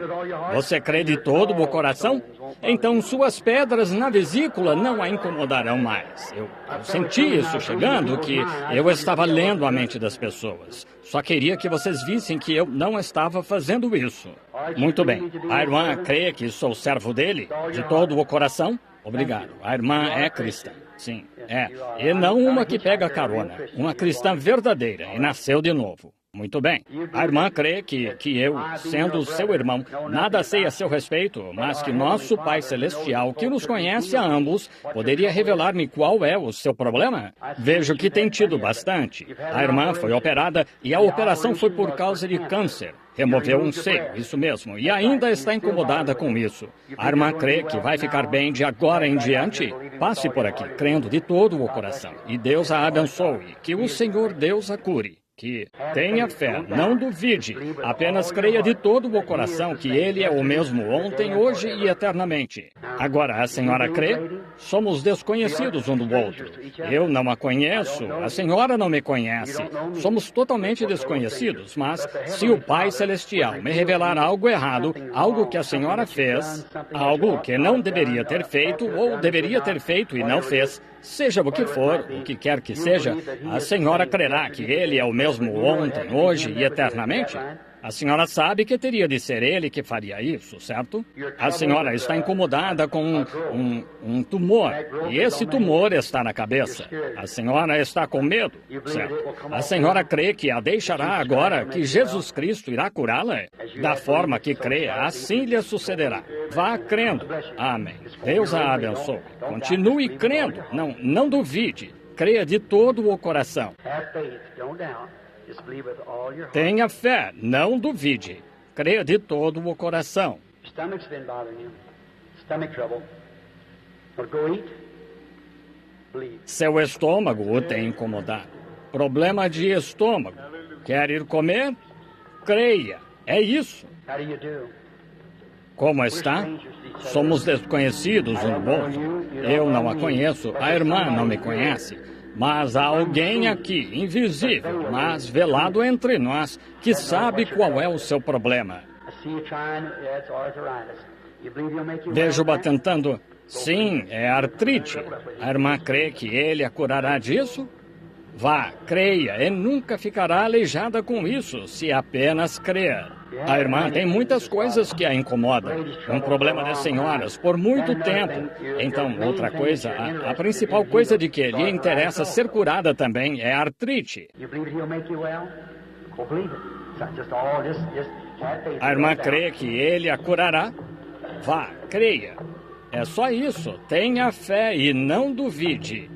A: Você crê de todo o coração? Então suas pedras na vesícula não a incomodarão mais. Eu senti isso chegando, que eu estava lendo a mente das pessoas. Só queria que vocês vissem que eu não estava fazendo isso. Muito bem. A irmã crê que sou servo dele? De todo o coração? Obrigado. A irmã é cristã. Sim, é. E não uma que pega carona. Uma cristã verdadeira e nasceu de novo. Muito bem. A irmã crê que eu, sendo seu irmão, nada sei a seu respeito, mas que nosso Pai Celestial, que nos conhece a ambos, poderia revelar-me qual é o seu problema? Vejo que tem tido bastante. A irmã foi operada e a operação foi por causa de câncer. Removeu um seio, isso mesmo, e ainda está incomodada com isso. A irmã crê que vai ficar bem de agora em diante? Passe por aqui, crendo de todo o coração, e Deus a abençoe, que o Senhor Deus a cure. Que tenha fé, não duvide, apenas creia de todo o coração que Ele é o mesmo ontem, hoje e eternamente. Agora, a senhora crê? Somos desconhecidos um do outro. Eu não a conheço, a senhora não me conhece. Somos totalmente desconhecidos, mas se o Pai Celestial me revelar algo errado, algo que a senhora fez, algo que não deveria ter feito ou deveria ter feito e não fez, seja o que for, o que quer que seja, a senhora crerá que Ele é o mesmo ontem, hoje e eternamente? A senhora sabe que teria de ser ele que faria isso, certo? A senhora está incomodada com um tumor, e esse tumor está na cabeça. A senhora está com medo, certo? A senhora crê que a deixará agora, que Jesus Cristo irá curá-la? Da forma que crê, assim lhe sucederá. Vá crendo. Amém. Deus a abençoe. Continue crendo. Não duvide. Creia de todo o coração. Tenha fé, não duvide. Creia de todo o coração. Seu estômago o tem incomodado. Problema de estômago. Quer ir comer? Creia. É isso. Como está? Somos desconhecidos um do outro. Eu não a conheço, a irmã não me conhece. Mas há alguém aqui, invisível, mas velado entre nós, que sabe qual é o seu problema. Vejo-a tentando. Sim, é artrite. A irmã crê que ele a curará disso? Vá, creia, e nunca ficará aleijada com isso, se apenas crer. A irmã tem muitas coisas que a incomodam. Um problema das senhoras por muito tempo. Então, outra coisa, a principal coisa de que lhe interessa ser curada também é a artrite. A irmã crê que ele a curará? Vá, creia. É só isso. Tenha fé e não duvide.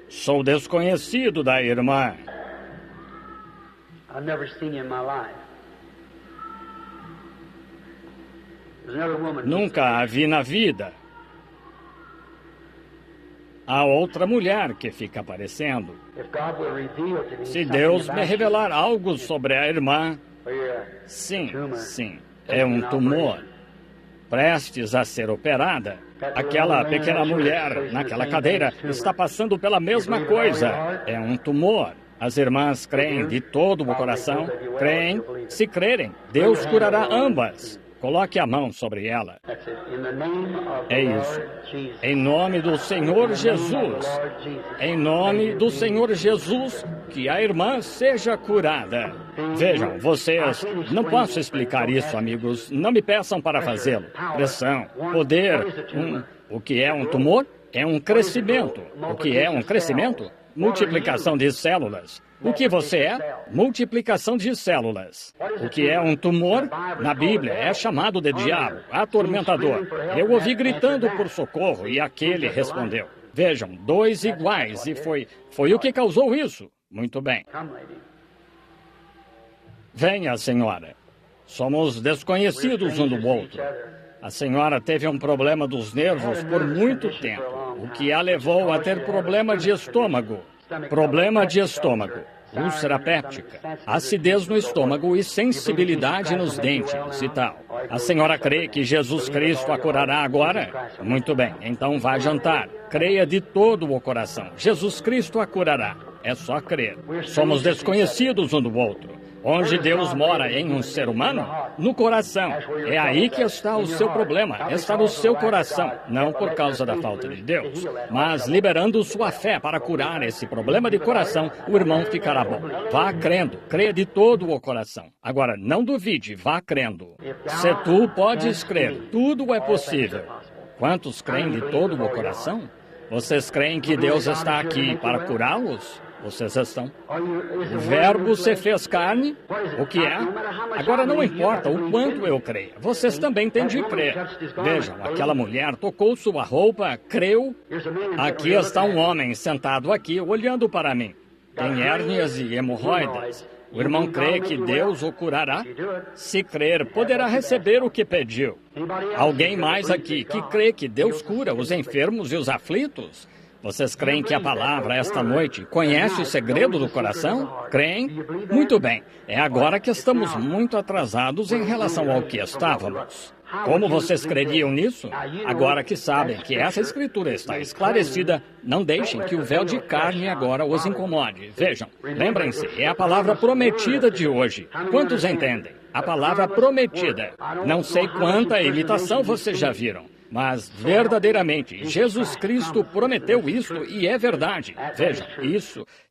A: Sou desconhecido da irmã. Nunca a vi na vida. Há outra mulher que fica aparecendo. Se Deus me revelar algo sobre a irmã, sim, é um tumor, prestes a ser operada. Aquela pequena mulher naquela cadeira está passando pela mesma coisa. É um tumor. As irmãs creem de todo o coração. Creem. Se crerem, Deus curará ambas. Coloque a mão sobre ela. É isso. Em nome do Senhor Jesus. Em nome do Senhor Jesus, que a irmã seja curada. Vejam, vocês... Não posso explicar isso, amigos. Não me peçam para fazê-lo. Pressão, poder... O que é um tumor? É um crescimento. O que é um crescimento? Multiplicação de células. O que você é? Multiplicação de células. O que é um tumor? Na Bíblia é chamado de diabo, atormentador. Eu ouvi gritando por socorro e aquele respondeu. Vejam, dois iguais e foi o que causou isso. Muito bem. Venha, senhora. Somos desconhecidos um do outro. A senhora teve um problema dos nervos por muito tempo, o que a levou a ter problema de estômago. Problema de estômago. úlcera péptica, acidez no estômago e sensibilidade nos dentes e tal. A senhora crê que Jesus Cristo a curará agora? Muito bem, então vá jantar. Creia de todo o coração. Jesus Cristo a curará. É só crer. Somos desconhecidos um do outro. Onde Deus mora em um ser humano? No coração. É aí que está o seu problema. Está no seu coração. Não por causa da falta de Deus, mas liberando sua fé para curar esse problema de coração, o irmão ficará bom. Vá crendo. Creia de todo o coração. Agora, não duvide. Vá crendo. Se tu podes crer, tudo é possível. Quantos creem de todo o coração? Vocês creem que Deus está aqui para curá-los? Vocês estão. O Verbo se fez carne. O que é? Agora não importa o quanto eu creio. Vocês também têm de crer. Vejam, aquela mulher tocou sua roupa, creu. Aqui está um homem sentado aqui, olhando para mim. Tem hérnias e hemorroidas. O irmão crê que Deus o curará? Se crer, poderá receber o que pediu. Alguém mais aqui que crê que Deus cura os enfermos e os aflitos? Vocês creem que a palavra esta noite conhece o segredo do coração? Creem? Muito bem. É agora que estamos muito atrasados em relação ao que estávamos. Como vocês creriam nisso? Agora que sabem que essa escritura está esclarecida, não deixem que o véu de carne agora os incomode. Vejam, lembrem-se, é a palavra prometida de hoje. Quantos entendem? A palavra prometida. Não sei quanta imitação vocês já viram. Mas, verdadeiramente, Jesus Cristo prometeu isso e é verdade. Vejam,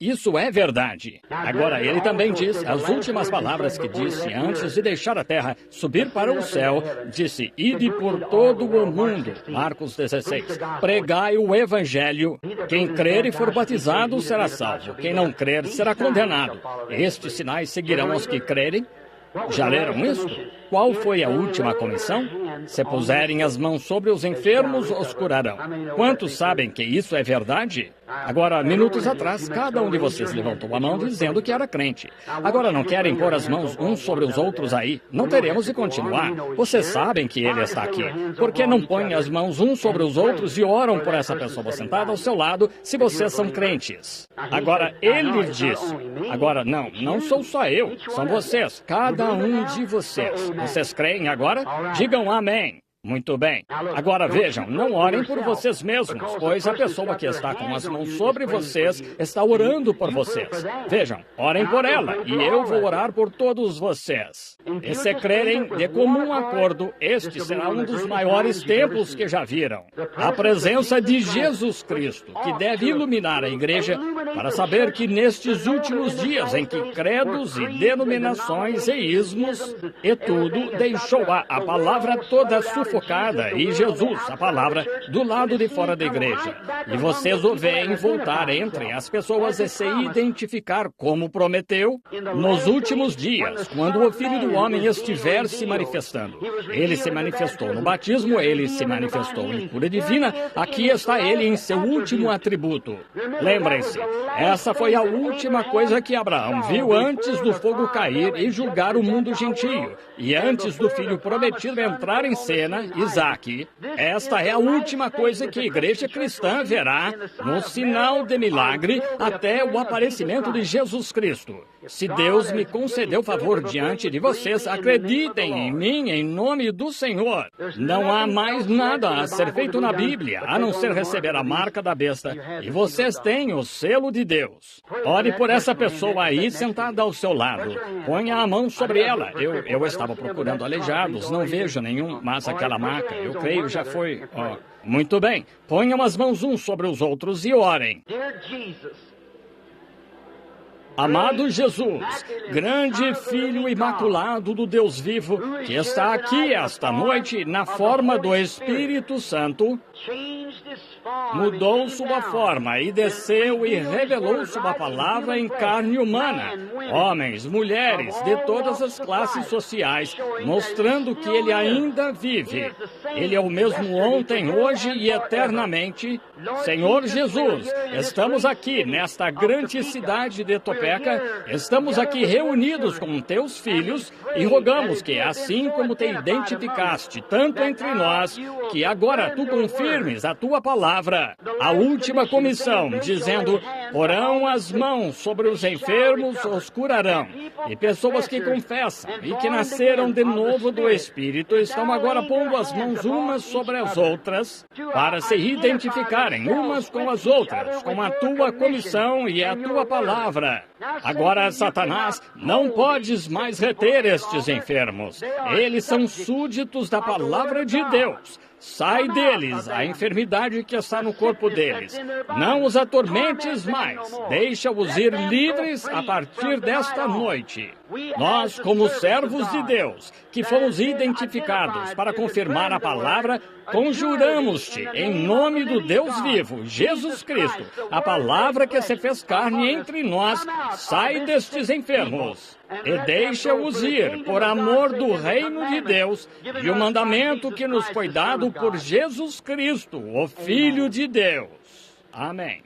A: isso é verdade. Agora, ele também diz, as últimas palavras que disse antes de deixar a terra, subir para o céu, disse, ide por todo o mundo, Marcos 16, pregai o evangelho. Quem crer e for batizado será salvo. Quem não crer será condenado. Estes sinais seguirão os que crerem. Já leram isso? Qual foi a última comissão? Se puserem as mãos sobre os enfermos, os curarão. Quantos sabem que isso é verdade? Agora, minutos atrás, cada um de vocês levantou a mão dizendo que era crente. Agora não querem pôr as mãos uns sobre os outros aí? Não teremos de continuar. Vocês sabem que ele está aqui. Por que não põem as mãos uns sobre os outros e oram por essa pessoa sentada ao seu lado se vocês são crentes? Agora, ele diz. Agora, não sou só eu. São vocês, cada um de vocês. Vocês creem agora? Digam amém. Muito bem. Agora vejam, não orem por vocês mesmos, pois a pessoa que está com as mãos sobre vocês está orando por vocês. Vejam, orem por ela e eu vou orar por todos vocês. E se crerem de comum acordo, este será um dos maiores templos que já viram. A presença de Jesus Cristo, que deve iluminar a igreja para saber que nestes últimos dias em que credos e denominações e ismos e tudo deixou a palavra toda sufocada e Jesus, a palavra, do lado de fora da igreja. E vocês o veem voltar entre as pessoas e se identificar como prometeu nos últimos dias, quando o Filho do Homem estiver se manifestando. Ele se manifestou no batismo, ele se manifestou em cura divina, aqui está ele em seu último atributo. Lembrem-se, essa foi a última coisa que Abraão viu antes do fogo cair e julgar o mundo gentio, e antes do Filho prometido entrar em cena, Isaac. Esta é a última coisa que a igreja cristã verá no sinal de milagre até o aparecimento de Jesus Cristo. Se Deus me concedeu favor diante de vocês, acreditem em mim em nome do Senhor. Não há mais nada a ser feito na Bíblia, a não ser receber a marca da besta. E vocês têm o selo de Deus. Ore por essa pessoa aí sentada ao seu lado. Ponha a mão sobre ela. Eu estava procurando aleijados, não vejo nenhum, mas aquela maca, eu creio, já foi. Muito bem. Ponham as mãos uns sobre os outros e orem. Amado Jesus, grande Filho imaculado do Deus vivo, que está aqui esta noite na forma do Espírito Santo, mudou sua forma e desceu e revelou sua palavra em carne humana, homens, mulheres, de todas as classes sociais, mostrando que ele ainda vive. Ele é o mesmo ontem, hoje e eternamente. Senhor Jesus, estamos aqui nesta grande cidade de Topé. Estamos aqui reunidos com teus filhos e rogamos que, assim como te identificaste tanto entre nós, que agora tu confirmes firmes a tua palavra. A última comissão, dizendo, porão as mãos sobre os enfermos, os curarão. E pessoas que confessam e que nasceram de novo do Espírito estão agora pondo as mãos umas sobre as outras para se identificarem umas com as outras, com a tua comissão e a tua palavra. Agora, Satanás, não podes mais reter estes enfermos. Eles são súditos da palavra de Deus. Sai deles a enfermidade que está no corpo deles. Não os atormentes mais. Deixa-os ir livres a partir desta noite. Nós, como servos de Deus, que fomos identificados para confirmar a palavra, conjuramos-te, em nome do Deus vivo, Jesus Cristo, a palavra que se fez carne entre nós, sai destes enfermos. E deixa-os ir, por amor do reino de Deus, e o mandamento que nos foi dado por Jesus Cristo, o Filho de Deus. Amém.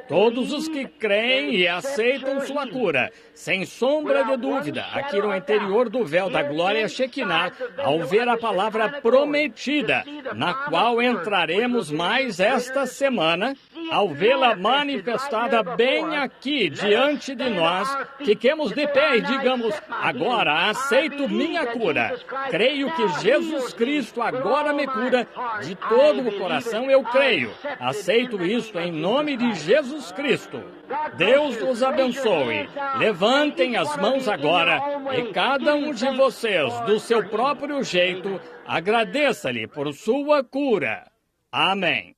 A: Todos os que creem e aceitam sua cura, sem sombra de dúvida, aqui no interior do véu da glória Shekinah, ao ver a palavra prometida, na qual entraremos mais esta semana, ao vê-la manifestada bem aqui diante de nós, fiquemos de pé e digamos, agora aceito minha cura. Creio que Jesus Cristo agora me cura, de todo o coração eu creio. Aceito isto em nome de Jesus Cristo. Deus os abençoe. Levantem as mãos agora e cada um de vocês, do seu próprio jeito, agradeça-lhe por sua cura. Amém.